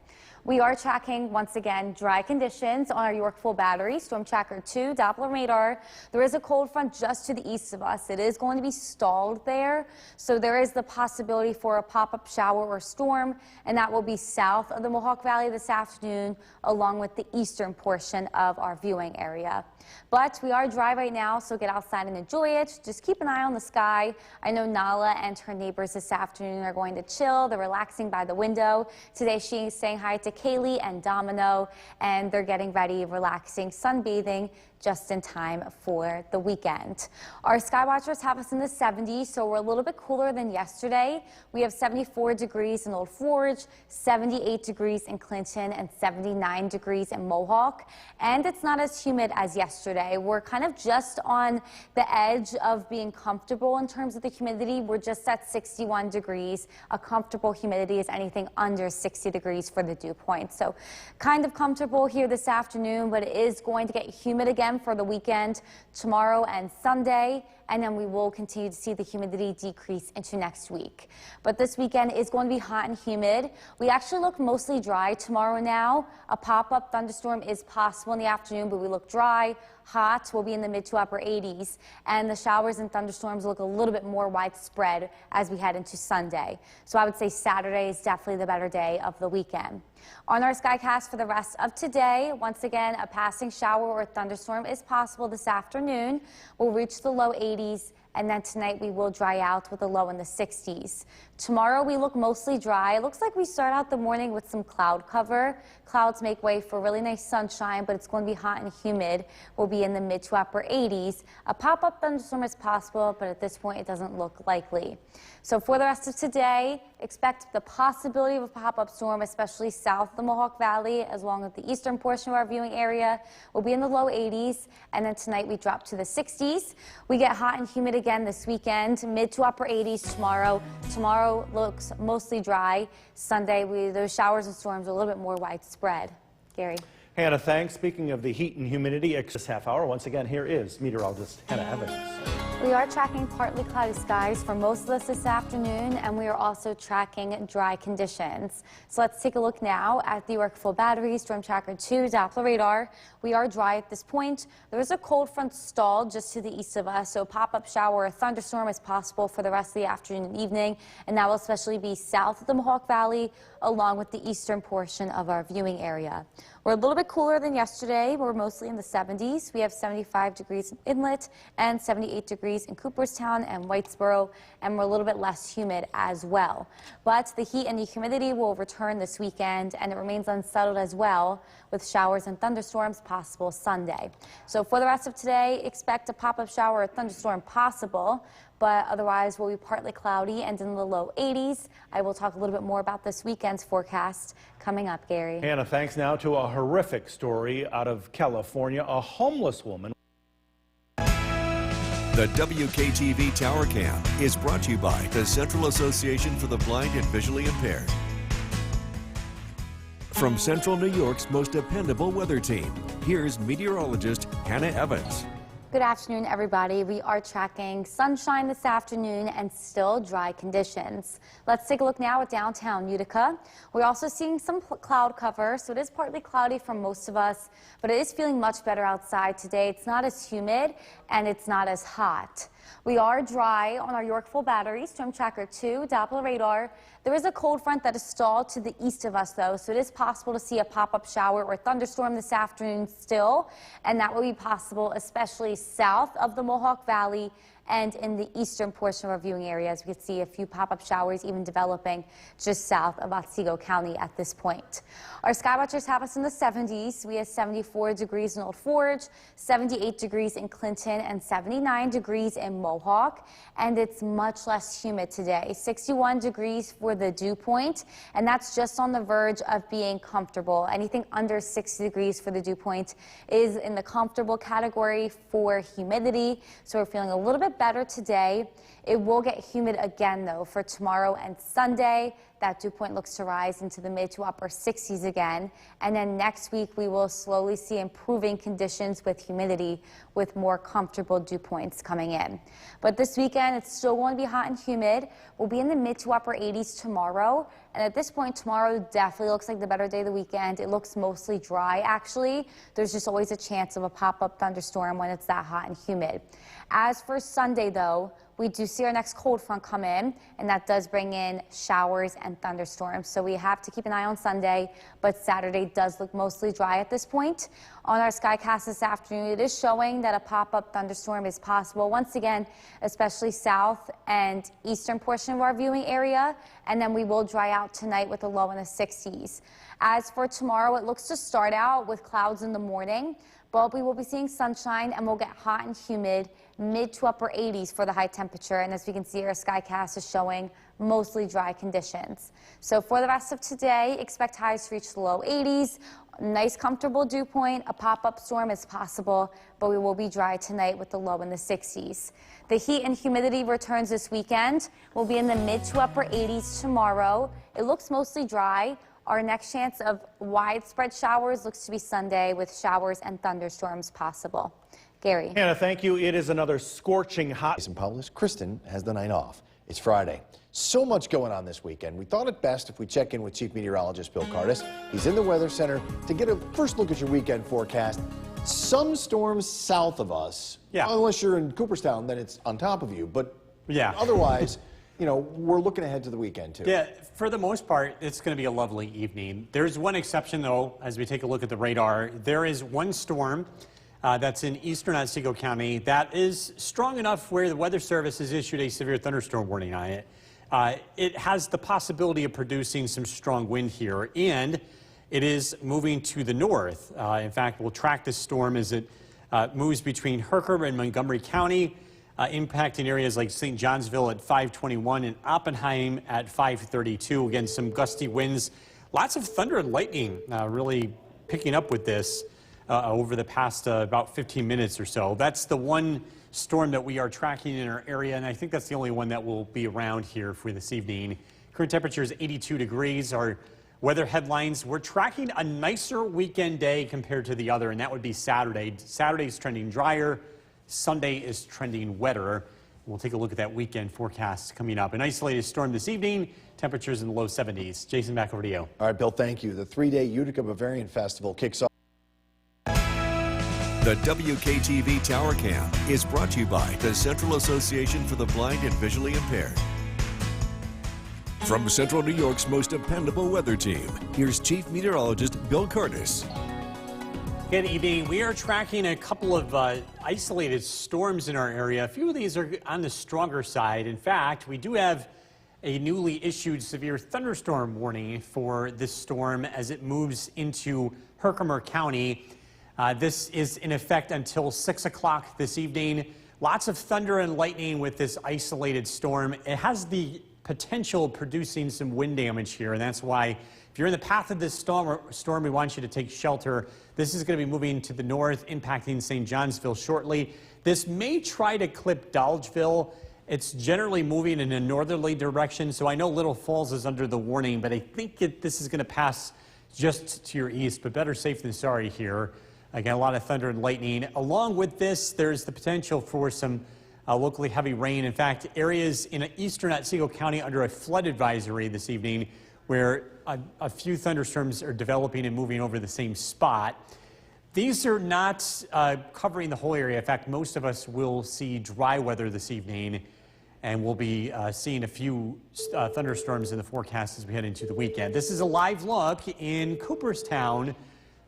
We are tracking, once again, dry conditions on our Yorkville Battery Storm Tracker 2 Doppler radar. There is a cold front just to the east of us. It is going to be stalled there, so there is the possibility for a pop-up shower or storm, and that will be south of the Mohawk Valley this afternoon, along with the eastern portion of our viewing area. But we are dry right now, so get outside and enjoy it. Just keep an eye on the sky. I know Nala and her neighbors this afternoon are going to chill. They're relaxing by the window. Today she's saying hi to Kaylee and Domino, and they're getting ready, relaxing, sunbathing just in time for the weekend. Our sky watchers have us in the 70s, so we're a little bit cooler than yesterday. We have 74 degrees in Old Forge, 78 degrees in Clinton, and 79 degrees in Mohawk. And it's not as humid as yesterday. We're kind of just on the edge of being comfortable in terms of the humidity. We're just at 61 degrees. A comfortable humidity is anything under 60 degrees for the dew point. So kind of comfortable here this afternoon, but it is going to get humid again for the weekend tomorrow and Sunday, and then we will continue to see the humidity decrease into next week. But this weekend is going to be hot and humid. We actually look mostly dry tomorrow now. A pop-up thunderstorm is possible in the afternoon, but we look dry. Hot will be in the mid to upper 80s, and the showers and thunderstorms look a little bit more widespread as we head into Sunday. So I would say Saturday is definitely the better day of the weekend. On our skycast for the rest of today, once again, a passing shower or thunderstorm is possible this afternoon. We'll reach the low 80s, and then tonight we will dry out with a low in the 60s. Tomorrow we look mostly dry. It looks like we start out the morning with some cloud cover. Clouds make way for really nice sunshine, but it's going to be hot and humid. We'll be in the mid to upper 80s. A pop-up thunderstorm is possible, but at this point it doesn't look likely. So for the rest of today, expect the possibility of a pop-up storm, especially south of the Mohawk Valley, as long as the eastern portion of our viewing area will be in the low 80s. And then tonight we drop to the 60s. We get hot and humid again this weekend, mid to upper 80s tomorrow. Tomorrow looks mostly dry. Sunday, those showers and storms are a little bit more widespread. Gary. Hannah, thanks. Speaking of the heat and humidity, this half hour, once again, here is meteorologist Hannah Evans. We are tracking partly cloudy skies for most of us this afternoon, and we are also tracking dry conditions. So let's take a look now at the York Full Battery Storm Tracker 2 Doppler radar. We are dry at this point. There is a cold front stalled just to the east of us, so a pop-up shower or thunderstorm is possible for the rest of the afternoon and evening, and that will especially be south of the Mohawk Valley along with the eastern portion of our viewing area. We're a little bit cooler than yesterday. We're mostly in the 70s. We have 75 degrees in Inlet and 78 degrees in Cooperstown and Whitesboro, and we're a little bit less humid as well. But the heat and the humidity will return this weekend, and it remains unsettled as well, with showers and thunderstorms possible Sunday. So for the rest of today, expect a pop-up shower or thunderstorm possible, but otherwise will be partly cloudy and in the low 80s. I will talk a little bit more about this weekend's forecast coming up, Gary. Hannah, thanks. Now to a horrific story out of California. A homeless woman. The WKTV Tower Cam is brought to you by the Central Association for the Blind and Visually Impaired. From Central New York's most dependable weather team, here's meteorologist Hannah Evans. Good afternoon, everybody. We are tracking sunshine this afternoon and still dry conditions. Let's take a look now at downtown Utica. We're also seeing some cloud cover, so it is partly cloudy for most of us, but it is feeling much better outside today. It's not as humid and it's not as hot. We are dry on our York Full Battery Storm Tracker 2 Doppler radar. There is a cold front that is stalled to the east of us, though, so it is possible to see a pop-up shower or thunderstorm this afternoon still, and that will be possible especially south of the Mohawk Valley and in the eastern portion of our viewing area, as we can see a few pop-up showers even developing just south of Otsego County at this point. Our sky watchers have us in the 70s. We have 74 degrees in Old Forge, 78 degrees in Clinton, and 79 degrees in Mohawk, and it's much less humid today. 61 degrees for the dew point, and that's just on the verge of being comfortable. Anything under 60 degrees for the dew point is in the comfortable category for humidity, so we're feeling a little bit better today. It will get humid again, though, for tomorrow and Sunday. That dew point looks to rise into the mid to upper 60s again. And then next week, we will slowly see improving conditions with humidity, with more comfortable dew points coming in. But this weekend, it's still going to be hot and humid. We'll be in the mid to upper 80s tomorrow. And at this point, tomorrow definitely looks like the better day of the weekend. It looks mostly dry, actually. There's just always a chance of a pop-up thunderstorm when it's that hot and humid. As for Sunday, though, we do see our next cold front come in, and that does bring in showers and thunderstorms. So we have to keep an eye on Sunday, but Saturday does look mostly dry at this point. On our skycast this afternoon, it is showing that a pop-up thunderstorm is possible, once again, especially south and eastern portion of our viewing area, and then we will dry out tonight with a low in the 60s. As for tomorrow, it looks to start out with clouds in the morning, But we will be seeing sunshine and we'll get hot and humid, mid to upper 80s for the high temperature. And as we can see, our skycast is showing mostly dry conditions. So for the rest of today, expect highs to reach the low 80s. Nice comfortable dew point. A pop-up storm is possible, but we will be dry tonight with the low in the 60s. The heat and humidity returns this weekend. We'll be in the mid to upper 80s tomorrow. It looks mostly dry. Our next chance of widespread showers looks to be Sunday with showers and thunderstorms possible. Gary. Hannah, thank you. It is another scorching hot. Jason Paulus, Kristen has the night off. It's Friday. So much going on this weekend. We thought it best if we check in with Chief Meteorologist Bill Curtis. He's in the Weather Center to get a first look at your weekend forecast. Some storms south of us. Yeah. Unless you're in Cooperstown, then it's on top of you. But yeah. Otherwise, you know, we're looking ahead to the weekend, too. Yeah, for the most part, it's going to be a lovely evening. There's one exception, though, as we take a look at the radar. There is one storm that's in eastern Otsego County that is strong enough where the Weather Service has issued a severe thunderstorm warning on it. It has the possibility of producing some strong wind here, and it is moving to the north. In fact, we'll track this storm as it moves between Herkimer and Montgomery County, impacting areas like St. Johnsville at 521 and Oppenheim at 532. Again, some gusty winds, lots of thunder and lightning really picking up with this over the past about 15 minutes or so. That's the one storm that we are tracking in our area, and I think that's the only one that will be around here for this evening. Current temperature is 82 degrees. Our weather headlines, we're tracking a nicer weekend day compared to the other, and that would be Saturday. Saturday is trending drier. Sunday is trending wetter. We'll take a look at that weekend forecast coming up. An isolated storm this evening, temperatures in the low 70s. Jason, back over to you. All right, Bill, thank you. The 3-day Utica Bavarian Festival kicks off. The WKTV Tower Cam is brought to you by the Central Association for the Blind and Visually Impaired. From Central New York's most dependable weather team, here's Chief Meteorologist Bill Curtis. Good evening. We are tracking a couple of isolated storms in our area. A few of these are on the stronger side. In fact, we do have a newly issued severe thunderstorm warning for this storm as it moves into Herkimer County. This is in effect until 6 o'clock this evening. Lots of thunder and lightning with this isolated storm. It has the potential of producing some wind damage here, and that's why if you're in the path of this storm, we want you to take shelter. This is going to be moving to the north, impacting St. Johnsville shortly. This may try to clip Dolgeville. It's generally moving in a northerly direction, so I know Little Falls is under the warning, but I think this is going to pass just to your east, but better safe than sorry here. Again, a lot of thunder and lightning. Along with this, there's the potential for some locally heavy rain. In fact, areas in eastern Otsego County under a flood advisory this evening where a few thunderstorms are developing and moving over the same spot. These are not covering the whole area. In fact, most of us will see dry weather this evening, and we'll be seeing a few thunderstorms in the forecast as we head into the weekend. This is a live look in Cooperstown,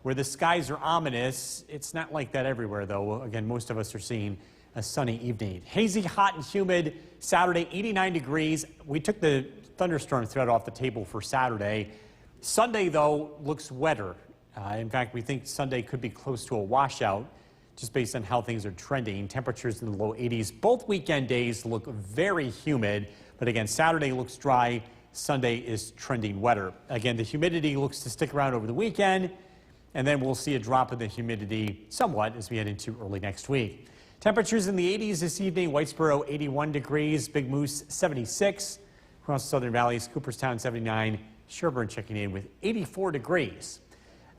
where the skies are ominous. It's not like that everywhere, though. Again, most of us are seeing a sunny evening. Hazy, hot, and humid. Saturday, 89 degrees. We took the thunderstorm threat off the table for Saturday. Sunday, though, looks wetter. In fact, we think Sunday could be close to a washout, just based on how things are trending. Temperatures in the low 80s. Both weekend days look very humid, but again, Saturday looks dry. Sunday is trending wetter. Again, the humidity looks to stick around over the weekend, and then we'll see a drop in the humidity somewhat as we head into early next week. Temperatures in the 80s this evening. Whitesboro, 81 degrees. Big Moose, 76. Across the Southern Valleys, Cooperstown, 79. Sherburne checking in with 84 degrees.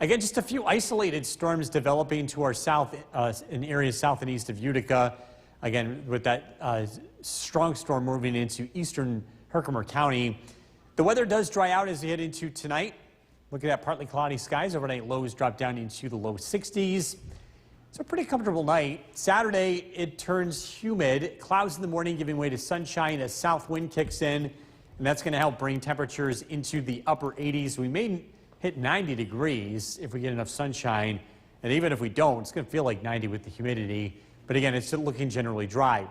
Again, just a few isolated storms developing to our south, in areas south and east of Utica. Again, with that strong storm moving into eastern Herkimer County. The weather does dry out as we head into tonight. Look at that, partly cloudy skies. Overnight lows drop down into the low 60s. It's a pretty comfortable night. Saturday, it turns humid. Clouds in the morning giving way to sunshine as south wind kicks in. And that's going to help bring temperatures into the upper 80s. We may hit 90 degrees if we get enough sunshine. And even if we don't, it's going to feel like 90 with the humidity. But again, it's looking generally dry.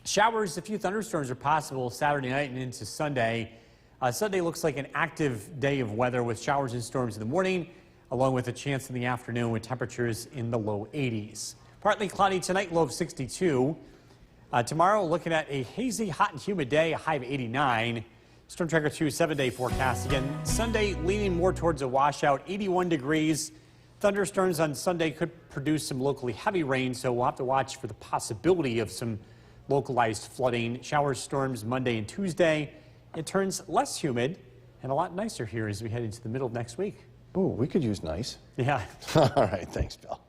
Showers, a few thunderstorms are possible Saturday night and into Sunday. Sunday looks like an active day of weather with showers and storms in the morning. along with a chance in the afternoon with temperatures in the low 80s. Partly cloudy tonight, low of 62. Tomorrow, looking at a hazy, hot and humid day, a high of 89. Storm Tracker 2 7-day forecast. Again, Sunday leaning more towards a washout, 81 degrees. Thunderstorms on Sunday could produce some locally heavy rain, so we'll have to watch for the possibility of some localized flooding. Showers, storms Monday and Tuesday. It turns less humid and a lot nicer here as we head into the middle of next week. Ooh, we could use nice. Yeah. All right, thanks, Bill.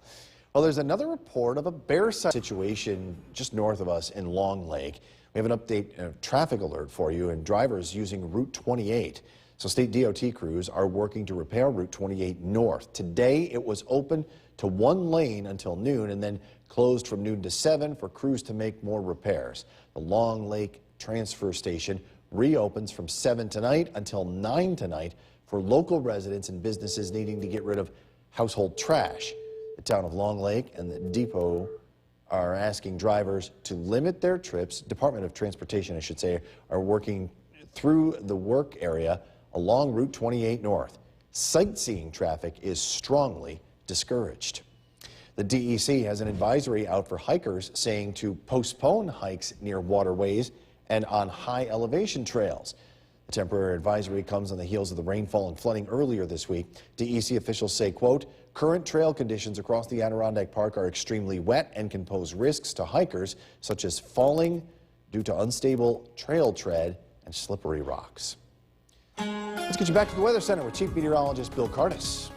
Well, there's another report of a bear situation just north of us in Long Lake. We have an update, traffic alert for you, and drivers using Route 28. So state DOT crews are working to repair Route 28 north. Today, it was open to one lane until noon and then closed from noon to 7 for crews to make more repairs. The Long Lake Transfer Station reopens from 7 tonight until 9 tonight for local residents and businesses needing to get rid of household trash. The town of Long Lake and the depot are asking drivers to limit their trips. Department of Transportation, I should say, are working through the work area along Route 28 North. Sightseeing traffic is strongly discouraged. The DEC has an advisory out for hikers saying to postpone hikes near waterways and on high elevation trails. The temporary advisory comes on the heels of the rainfall and flooding earlier this week. DEC officials say, quote, current trail conditions across the Adirondack Park are extremely wet and can pose risks to hikers, such as falling due to unstable trail tread and slippery rocks. Let's get you back to the Weather Center with Chief Meteorologist Bill Cardis.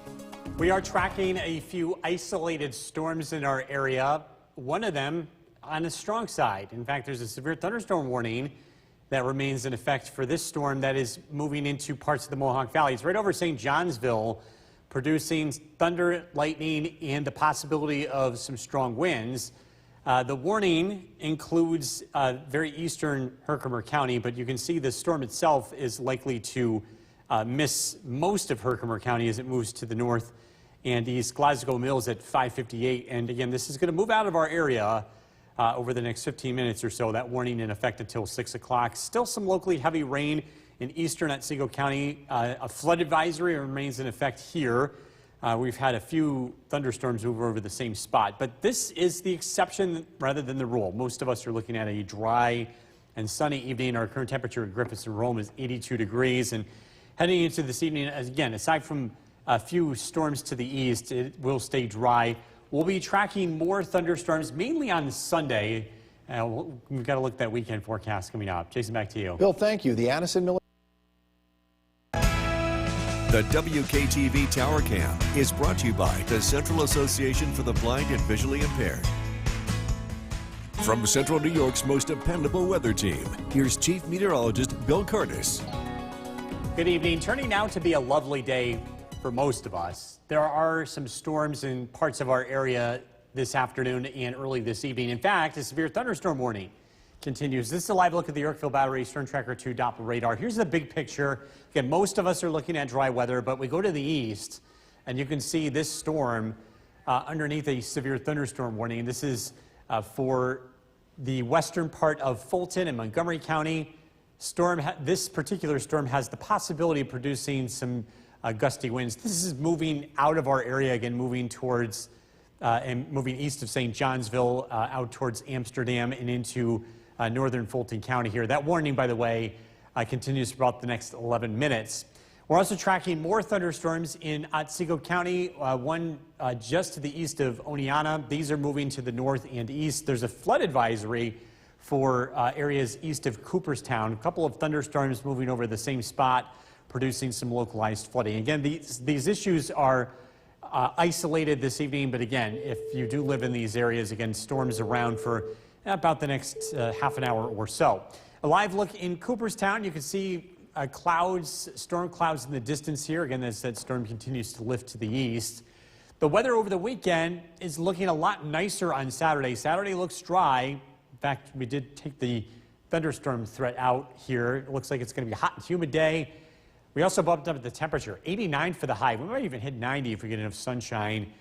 We are tracking a few isolated storms in our area, one of them on the strong side. In fact, there's a severe thunderstorm warning that remains in effect for this storm that is moving into parts of the Mohawk Valley. It's right over St. Johnsville, producing thunder, lightning, and the possibility of some strong winds. The warning includes very eastern Herkimer County, but you can see the storm itself is likely to miss most of Herkimer County as it moves to the north and east. Glasgow Mills at 5:58, and again, this is going to move out of our area over the next 15 minutes or so. That warning in effect until 6 o'clock. Still some locally heavy rain in eastern Otsego County. A flood advisory remains in effect here. We've had a few thunderstorms move over the same spot, but this is the exception rather than the rule. Most of us are looking at a dry and sunny evening. Our current temperature at Griffith and Rome is 82 degrees, and heading into this evening, again, aside from a few storms to the east, it will stay dry. We'll be tracking more thunderstorms, mainly on Sunday. We've got to look at that weekend forecast coming up. Jason, back to you. Bill, thank you. The Addison Miller. The WKTV Tower Cam is brought to you by the Central Association for the Blind and Visually Impaired. From Central New York's most dependable weather team, here's Chief Meteorologist Bill Cardis. Good evening. Turning out to be a lovely day for most of us. There are some storms in parts of our area this afternoon and early this evening. In fact, a severe thunderstorm warning continues. This is a live look at the Yorkville Battery Storm Tracker 2 Doppler radar. Here's the big picture. Again, most of us are looking at dry weather, but we go to the east and you can see this storm underneath a severe thunderstorm warning. This is for the western part of Fulton and Montgomery County. This particular storm has the possibility of producing some gusty winds. This is moving out of our area again, moving towards and moving east of St. Johnsville, out towards Amsterdam and into northern Fulton County here. That warning, by the way, continues for about the next 11 minutes. We're also tracking more thunderstorms in Otsego County, one just to the east of Oneonta. These are moving to the north and east. There's a flood advisory for areas east of Cooperstown. A couple of thunderstorms moving over the same spot, producing some localized flooding. Again, these issues are isolated this evening, but again, if you do live in these areas, again, storms around for about the next half an hour or so. A live look in Cooperstown. You can see storm clouds in the distance here. Again, as that storm continues to lift to the east. The weather over the weekend is looking a lot nicer on Saturday. Saturday looks dry. In fact, we did take the thunderstorm threat out here. It looks like it's going to be a hot and humid day. We also bumped up the temperature, 89 for the high. We might even hit 90 if we get enough sunshine.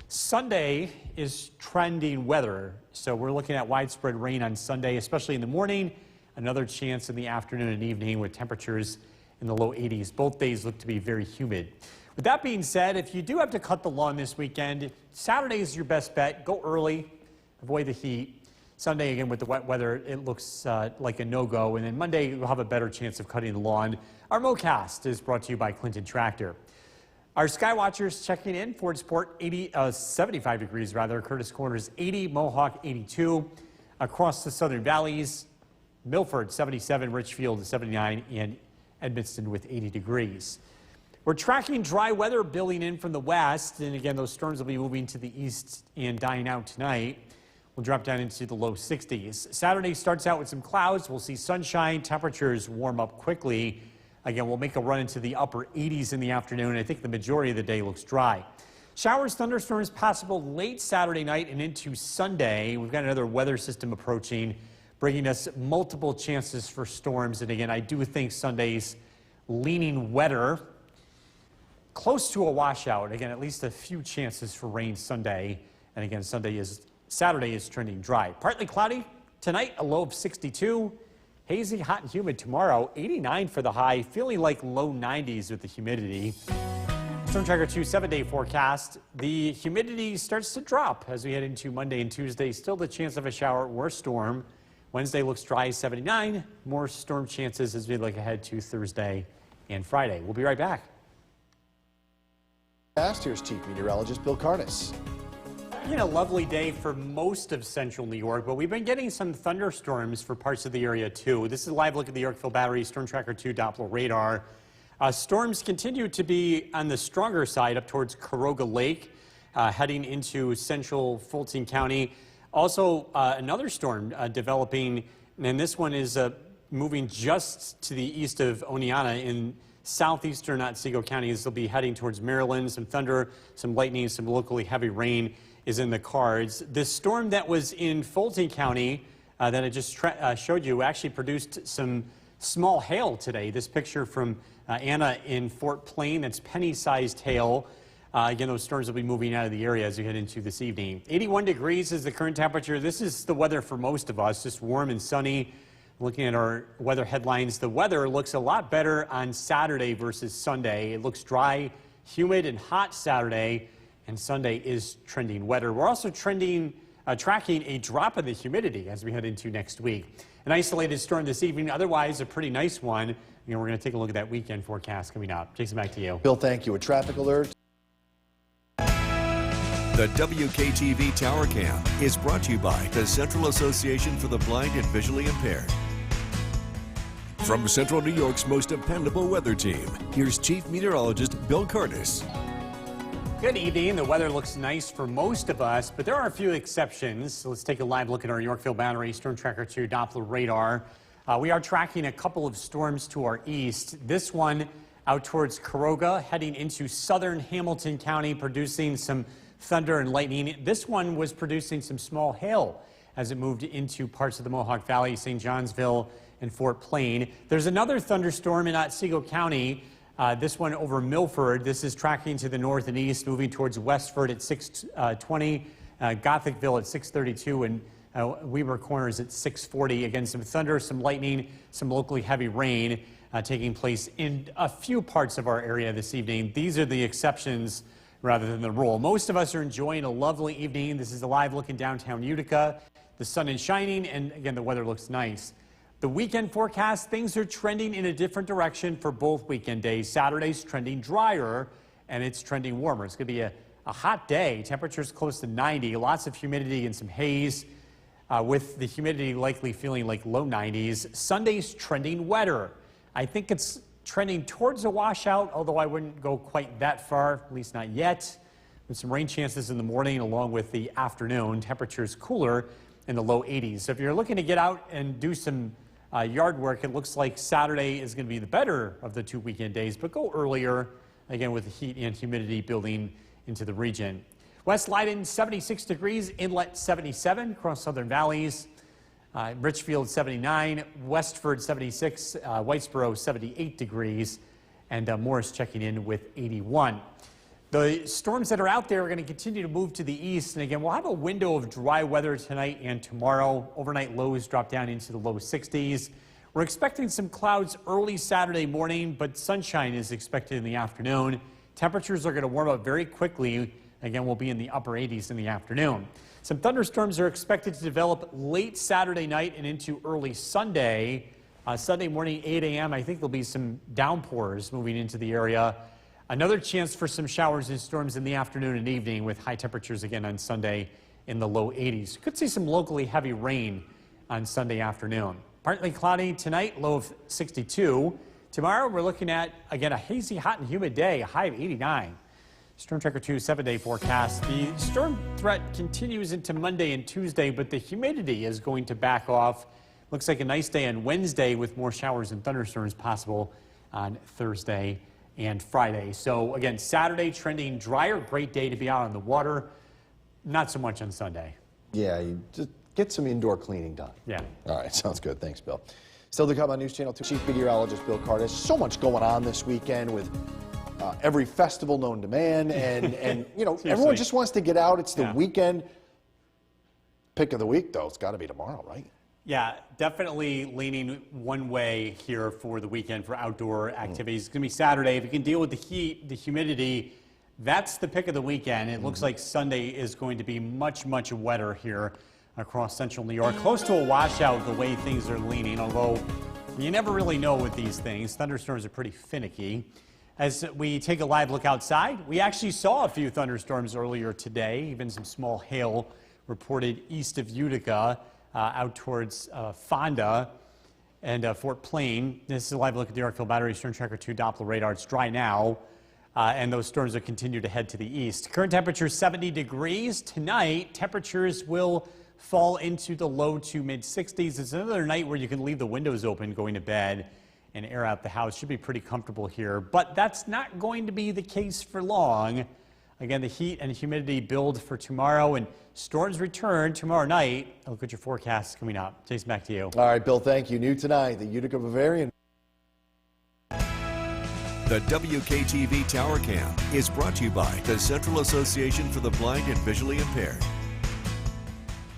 Sunday is trending weather, so we're looking at widespread rain on Sunday, especially in the morning. Another chance in the afternoon and evening with temperatures in the low 80s. Both days look to be very humid. With that being said, if you do have to cut the lawn this weekend, Saturday is your best bet. Go early, avoid the heat. Sunday, again, with the wet weather, it looks like a no-go. And then Monday, you'll have a better chance of cutting the lawn. Our MoCast is brought to you by Clinton Tractor. Our Sky Watchers checking in. Ford Sport 75 degrees, rather. Curtis Corners 80, Mohawk 82. Across the southern valleys, Milford 77, Richfield 79, and Edmonston with 80 degrees. We're tracking dry weather building in from the west, and again, those storms will be moving to the east and dying out tonight. We'll drop down into the low 60s. Saturday starts out with some clouds. We'll see sunshine. Temperatures warm up quickly. Again, we'll make a run into the upper 80s in the afternoon. I think the majority of the day looks dry. Showers, thunderstorms possible late Saturday night and into Sunday. We've got another weather system approaching, bringing us multiple chances for storms. And again, I do think Sunday's leaning wetter, close to a washout. Again, at least a few chances for rain Sunday. And again, Saturday is trending dry. Partly cloudy tonight, a low of 62. Hazy, hot and humid tomorrow, 89 for the high, feeling like low 90s with the humidity. Storm Tracker 2 7-day forecast. The humidity starts to drop as we head into Monday and Tuesday. Still the chance of a shower or storm. Wednesday looks dry, 79. More storm chances as we look ahead to Thursday and Friday. We'll be right back. Here's Chief Meteorologist Bill Cardis. A lovely day for most of central New York, but we've been getting some thunderstorms for parts of the area too. This is a live look at the Yorkville Battery Storm Tracker 2 Doppler radar. Storms continue to be on the stronger side up towards Caroga Lake, heading into central Fulton County. Also, another storm developing, and this one is moving just to the east of Oneonta in southeastern Otsego County. This will be heading towards Maryland. Some thunder, some lightning, some locally heavy rain is in the cards. This storm that was in Fulton County that I just showed you actually produced some small hail today. This picture from Anna in Fort Plain, that's penny-sized hail. Again, those storms will be moving out of the area as we head into this evening. 81 degrees is the current temperature. This is the weather for most of us, just warm and sunny. Looking at our weather headlines, the weather looks a lot better on Saturday versus Sunday. It looks dry, humid, and hot Saturday, and Sunday is trending wetter. We're also tracking a drop in the humidity as we head into next week. An isolated storm this evening, otherwise a pretty nice one. We're going to take a look at that weekend forecast coming up. Jason, back to you. Bill, thank you. A traffic alert. The WKTV Tower Cam is brought to you by the Central Association for the Blind and Visually Impaired. From Central New York's most dependable weather team, here's Chief Meteorologist Bill Cardis. Good evening. The weather looks nice for most of us, but there are a few exceptions. So let's take a live look at our Yorkville Battery Storm Tracker 2 Doppler radar. We are tracking a couple of storms to our east. This one out towards Caroga, heading into southern Hamilton County, producing some thunder and lightning. This one was producing some small hail as it moved into parts of the Mohawk Valley, St. Johnsville, and Fort Plain. There's another thunderstorm in Otsego County. This one over Milford. This is tracking to the north and east, moving towards Westford at 620, Gothickville at 632, and Weber Corners at 640. Again, some thunder, some lightning, some locally heavy rain taking place in a few parts of our area this evening. These are the exceptions rather than the rule. Most of us are enjoying a lovely evening. This is a live look in downtown Utica. The sun is shining, and again, the weather looks nice. The weekend forecast, things are trending in a different direction for both weekend days. Saturday's trending drier, and it's trending warmer. It's going to be a hot day. Temperatures close to 90, lots of humidity and some haze, with the humidity likely feeling like low 90s. Sunday's trending wetter. I think it's trending towards a washout, although I wouldn't go quite that far, at least not yet. With some rain chances in the morning along with the afternoon. Temperatures cooler in the low 80s. So if you're looking to get out and do some yard work, it looks like Saturday is going to be the better of the two weekend days, but go earlier, again, with the heat and humidity building into the region. West Leiden, 76 degrees, Inlet 77 across southern valleys. Richfield 79, Westford 76, Whitesboro 78 degrees, and Morris checking in with 81. The storms that are out there are going to continue to move to the east, and again, we'll have a window of dry weather tonight and tomorrow. Overnight lows drop down into the low 60s. We're expecting some clouds early Saturday morning, but sunshine is expected in the afternoon. Temperatures are going to warm up very quickly. Again, we'll be in the upper 80s in the afternoon. Some thunderstorms are expected to develop late Saturday night and into early Sunday. Sunday morning, 8 a.m., I think there'll be some downpours moving into the area. Another chance for some showers and storms in the afternoon and evening with high temperatures again on Sunday in the low 80s. Could see some locally heavy rain on Sunday afternoon. Partly cloudy tonight, low of 62. Tomorrow we're looking at, again, a hazy, hot and humid day, a high of 89. Storm Tracker 2 7-day forecast. The storm threat continues into Monday and Tuesday, but the humidity is going to back off. Looks like a nice day on Wednesday with more showers and thunderstorms possible on Thursday and Friday. So again, Saturday trending drier, great day to be out on the water. Not so much on Sunday. Yeah, you just get some indoor cleaning done. Yeah. All right, sounds good. Thanks, Bill. Still to come on News Channel 2, Chief Meteorologist Bill Cardis. So much going on this weekend with every festival known to man, and you know, everyone just wants to get out. It's the weekend. Pick of the week, though, it's got to be tomorrow, right? Yeah, definitely leaning one way here for the weekend for outdoor activities. It's going to be Saturday. If you can deal with the heat, the humidity, that's the pick of the weekend. It looks like Sunday is going to be much, much wetter here across central New York. Close to a washout the way things are leaning, although you never really know with these things. Thunderstorms are pretty finicky. As we take a live look outside, we actually saw a few thunderstorms earlier today, even some small hail reported east of Utica. Out towards Fonda and Fort Plain. This is a live look at the Yorkville Battery Storm Tracker 2 Doppler radar. It's dry now, and those storms will continue to head to the east. Current temperature 70 degrees. Tonight, temperatures will fall into the low to mid 60s. It's another night where you can leave the windows open going to bed and air out the house. Should be pretty comfortable here, but that's not going to be the case for long. Again, the heat and humidity build for tomorrow, and storms return tomorrow night. I'll look at your forecast coming up. Jason, back to you. All right, Bill, thank you. New tonight, the Utica Bavarian. The WKTV Tower Cam is brought to you by the Central Association for the Blind and Visually Impaired.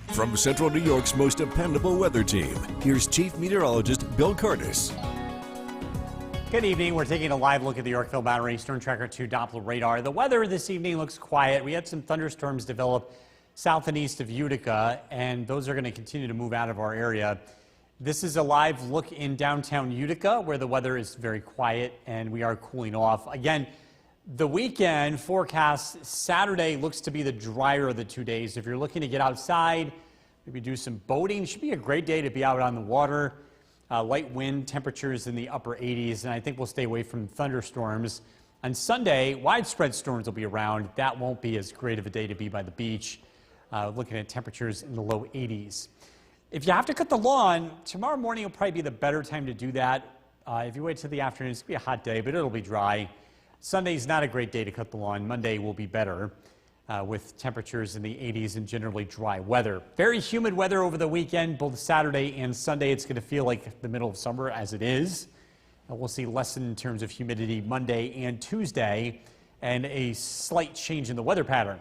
From Central New York's most dependable weather team, here's Chief Meteorologist Bill Cardis. Good evening. We're taking a live look at the Yorkville Battery Storm Tracker 2 Doppler radar. The weather this evening looks quiet. We had some thunderstorms develop south and east of Utica, and those are going to continue to move out of our area. This is a live look in downtown Utica, where the weather is very quiet and we are cooling off. Again, the weekend forecast, Saturday looks to be the drier of the 2 days. If you're looking to get outside, maybe do some boating, should be a great day to be out on the water. Light wind, temperatures in the upper 80s, and I think we'll stay away from thunderstorms. On Sunday, widespread storms will be around. That won't be as great of a day to be by the beach. Looking at temperatures in the low 80s. If you have to cut the lawn, tomorrow morning will probably be the better time to do that. If you wait till the afternoon, it's going to be a hot day, but it'll be dry. Sunday's not a great day to cut the lawn. Monday will be better with temperatures in the 80s and generally dry weather. Very humid weather over the weekend, both Saturday and Sunday. It's going to feel like the middle of summer as it is. We'll see less in terms of humidity Monday and Tuesday and a slight change in the weather pattern.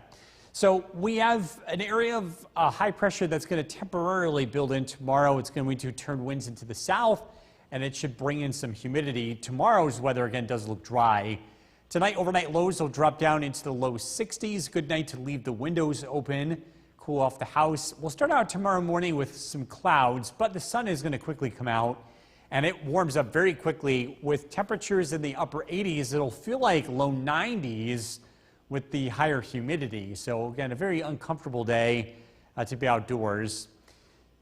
So we have an area of high pressure that's going to temporarily build in tomorrow. It's going to turn winds into the south, and it should bring in some humidity. Tomorrow's weather, again, does look dry. Tonight, overnight lows will drop down into the low 60s. Good night to leave the windows open, cool off the house. We'll start out tomorrow morning with some clouds, but the sun is going to quickly come out, and it warms up very quickly with temperatures in the upper 80s. It'll feel like low 90s with the higher humidity. So again, a very uncomfortable day to be outdoors.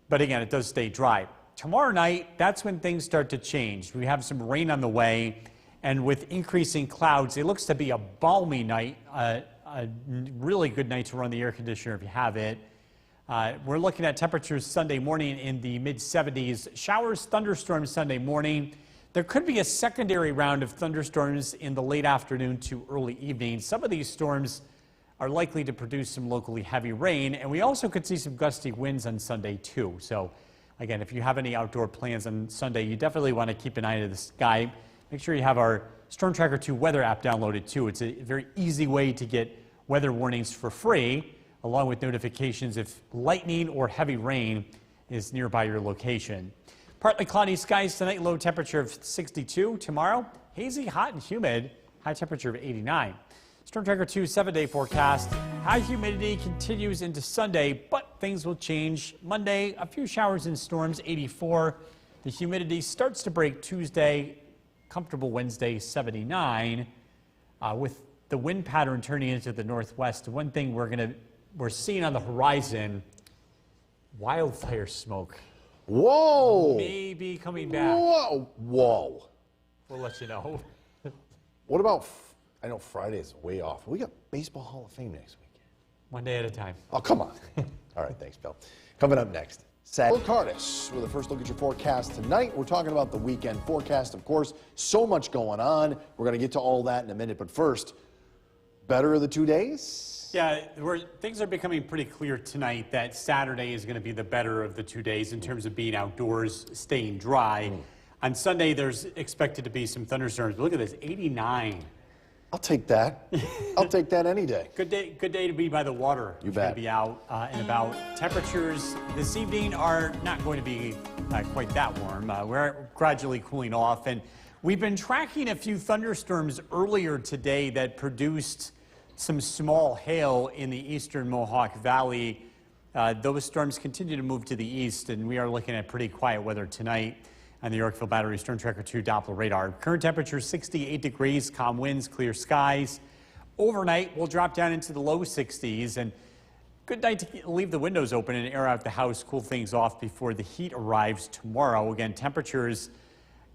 But again, it does stay dry. Tomorrow night, that's when things start to change. We have some rain on the way. And with increasing clouds, it looks to be a balmy night, a really good night to run the air conditioner if you have it. We're looking at temperatures Sunday morning in the mid-70s. Showers, thunderstorms Sunday morning. There could be a secondary round of thunderstorms in the late afternoon to early evening. Some of these storms are likely to produce some locally heavy rain, and we also could see some gusty winds on Sunday too. So again, if you have any outdoor plans on Sunday, you definitely want to keep an eye to the sky. Make sure you have our Storm Tracker 2 weather app downloaded too. It's a very easy way to get weather warnings for free, along with notifications if lightning or heavy rain is nearby your location. Partly cloudy skies tonight, low temperature of 62. Tomorrow, hazy, hot, and humid, high temperature of 89. Storm Tracker 2 7-day forecast. High humidity continues into Sunday, but things will change. Monday, a few showers and storms, 84. The humidity starts to break Tuesday, comfortable Wednesday, 79. With the wind pattern turning into the northwest, one thing we're seeing on the horizon, wildfire smoke. Whoa! Maybe coming back. Whoa! Whoa! We'll let you know. What about, I know Friday is way off. We got Baseball Hall of Fame next weekend. One day at a time. Oh, come on. All right, thanks, Bill. Coming up next, Bill Curtis with a first look at your forecast tonight. We're talking about the weekend forecast, of course. So much going on. We're going to get to all that in a minute. But first, better of the 2 days? Yeah, things are becoming pretty clear tonight that Saturday is going to be the better of the 2 days in terms of being outdoors, staying dry. On Sunday, there's expected to be some thunderstorms. Look at this, 89. I'll take that. I'll take that any day. Good day to be by the water. You If bet. You're gonna be out and about. Temperatures this evening are not going to be quite that warm. We're gradually cooling off, and we've been tracking a few thunderstorms earlier today that produced some small hail in the eastern Mohawk Valley. Those storms continue to move to the east, and we are looking at pretty quiet weather tonight on the Yorkville Battery Storm Tracker 2 Doppler radar. Current temperature 68 degrees, calm winds, clear skies. Overnight, we'll drop down into the low 60s, and good night to leave the windows open and air out the house, cool things off before the heat arrives tomorrow. Again, temperatures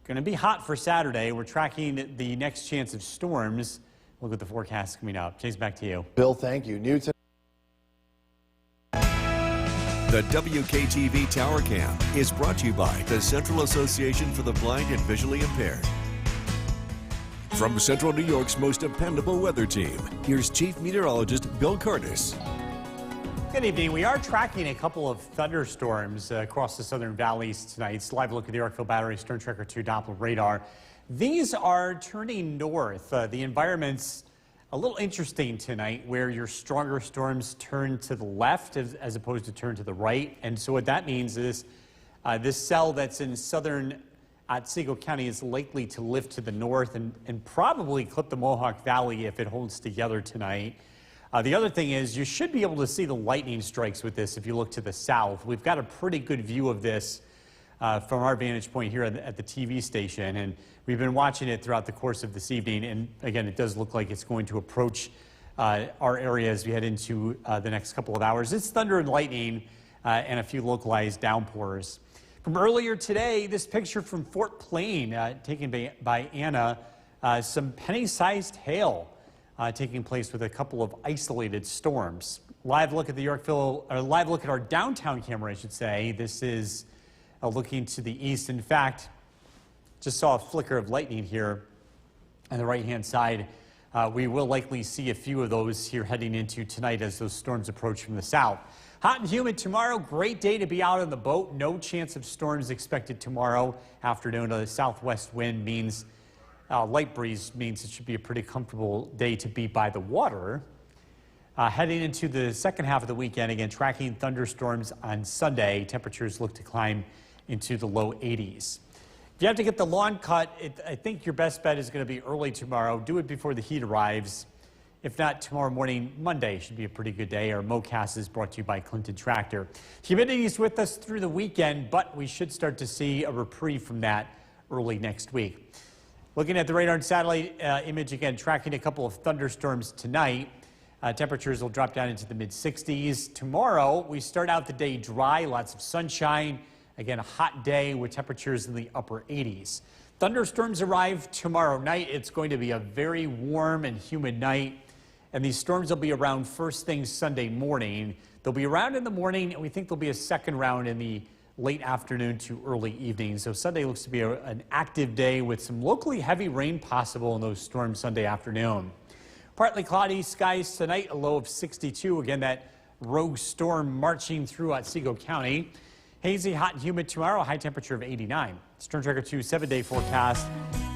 going to be hot for Saturday. We're tracking the next chance of storms. Look at the forecast coming up. Chase, back to you. Bill, thank you. Newton. The WKTV Tower Cam is brought to you by the Central Association for the Blind and Visually Impaired. From Central New York's most dependable weather team, here's Chief Meteorologist Bill Curtis. Good evening. We are tracking a couple of thunderstorms across the southern valleys tonight. It's a live look at the Yorkville Battery Storm Tracker 2 Doppler radar. These are turning north. The environment's a little interesting tonight where your stronger storms turn to the left as opposed to turn to the right. And so what that means is this cell that's in southern Otsego County is likely to lift to the north and probably clip the Mohawk Valley if it holds together tonight. The other thing is you should be able to see the lightning strikes with this if you look to the south. We've got a pretty good view of this from our vantage point here at the TV station, and we've been watching it throughout the course of this evening, and again, it does look like it's going to approach our area as we head into the next couple of hours. It's thunder and lightning and a few localized downpours. From earlier today, this picture from Fort Plain taken by Anna, some penny-sized hail taking place with a couple of isolated storms. Live look at the Yorkville, or live look at our downtown camera, I should say. This is looking to the east. In fact, just saw a flicker of lightning here on the right-hand side. We will likely see a few of those here heading into tonight as those storms approach from the south. Hot and humid tomorrow. Great day to be out on the boat. No chance of storms expected tomorrow afternoon. A southwest wind means light breeze means it should be a pretty comfortable day to be by the water. Heading into the second half of the weekend, again, tracking thunderstorms on Sunday. Temperatures look to climb into the low 80s. If you have to get the lawn cut, I think your best bet is going to be early tomorrow. Do it before the heat arrives. If not, tomorrow morning, Monday should be a pretty good day. Our MoCast is brought to you by Clinton Tractor. Humidity is with us through the weekend, but we should start to see a reprieve from that early next week. Looking at the radar and satellite image again, tracking a couple of thunderstorms tonight. Temperatures will drop down into the mid-60s. Tomorrow, we start out the day dry, lots of sunshine. Again, a hot day with temperatures in the upper 80s. Thunderstorms arrive tomorrow night. It's going to be a very warm and humid night. And these storms will be around first thing Sunday morning. They'll be around in the morning, and we think there'll be a second round in the late afternoon to early evening. So Sunday looks to be an active day with some locally heavy rain possible in those storms Sunday afternoon. Partly cloudy skies tonight, a low of 62. Again, that rogue storm marching through Otsego County. Hazy, hot, and humid tomorrow, high temperature of 89. Storm Tracker 2 7-day forecast.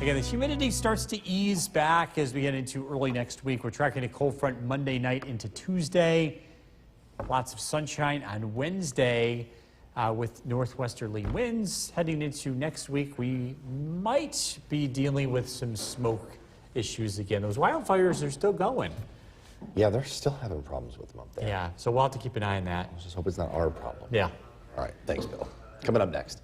Again, the humidity starts to ease back as we get into early next week. We're tracking a cold front Monday night into Tuesday. Lots of sunshine on Wednesday. with northwesterly winds. Heading into next week, we might be dealing with some smoke issues again. Those wildfires are still going. Yeah, they're still having problems with them up there. Yeah, so we'll have to keep an eye on that. Just hope it's not our problem. Yeah. All right, thanks, Bill. Coming up next.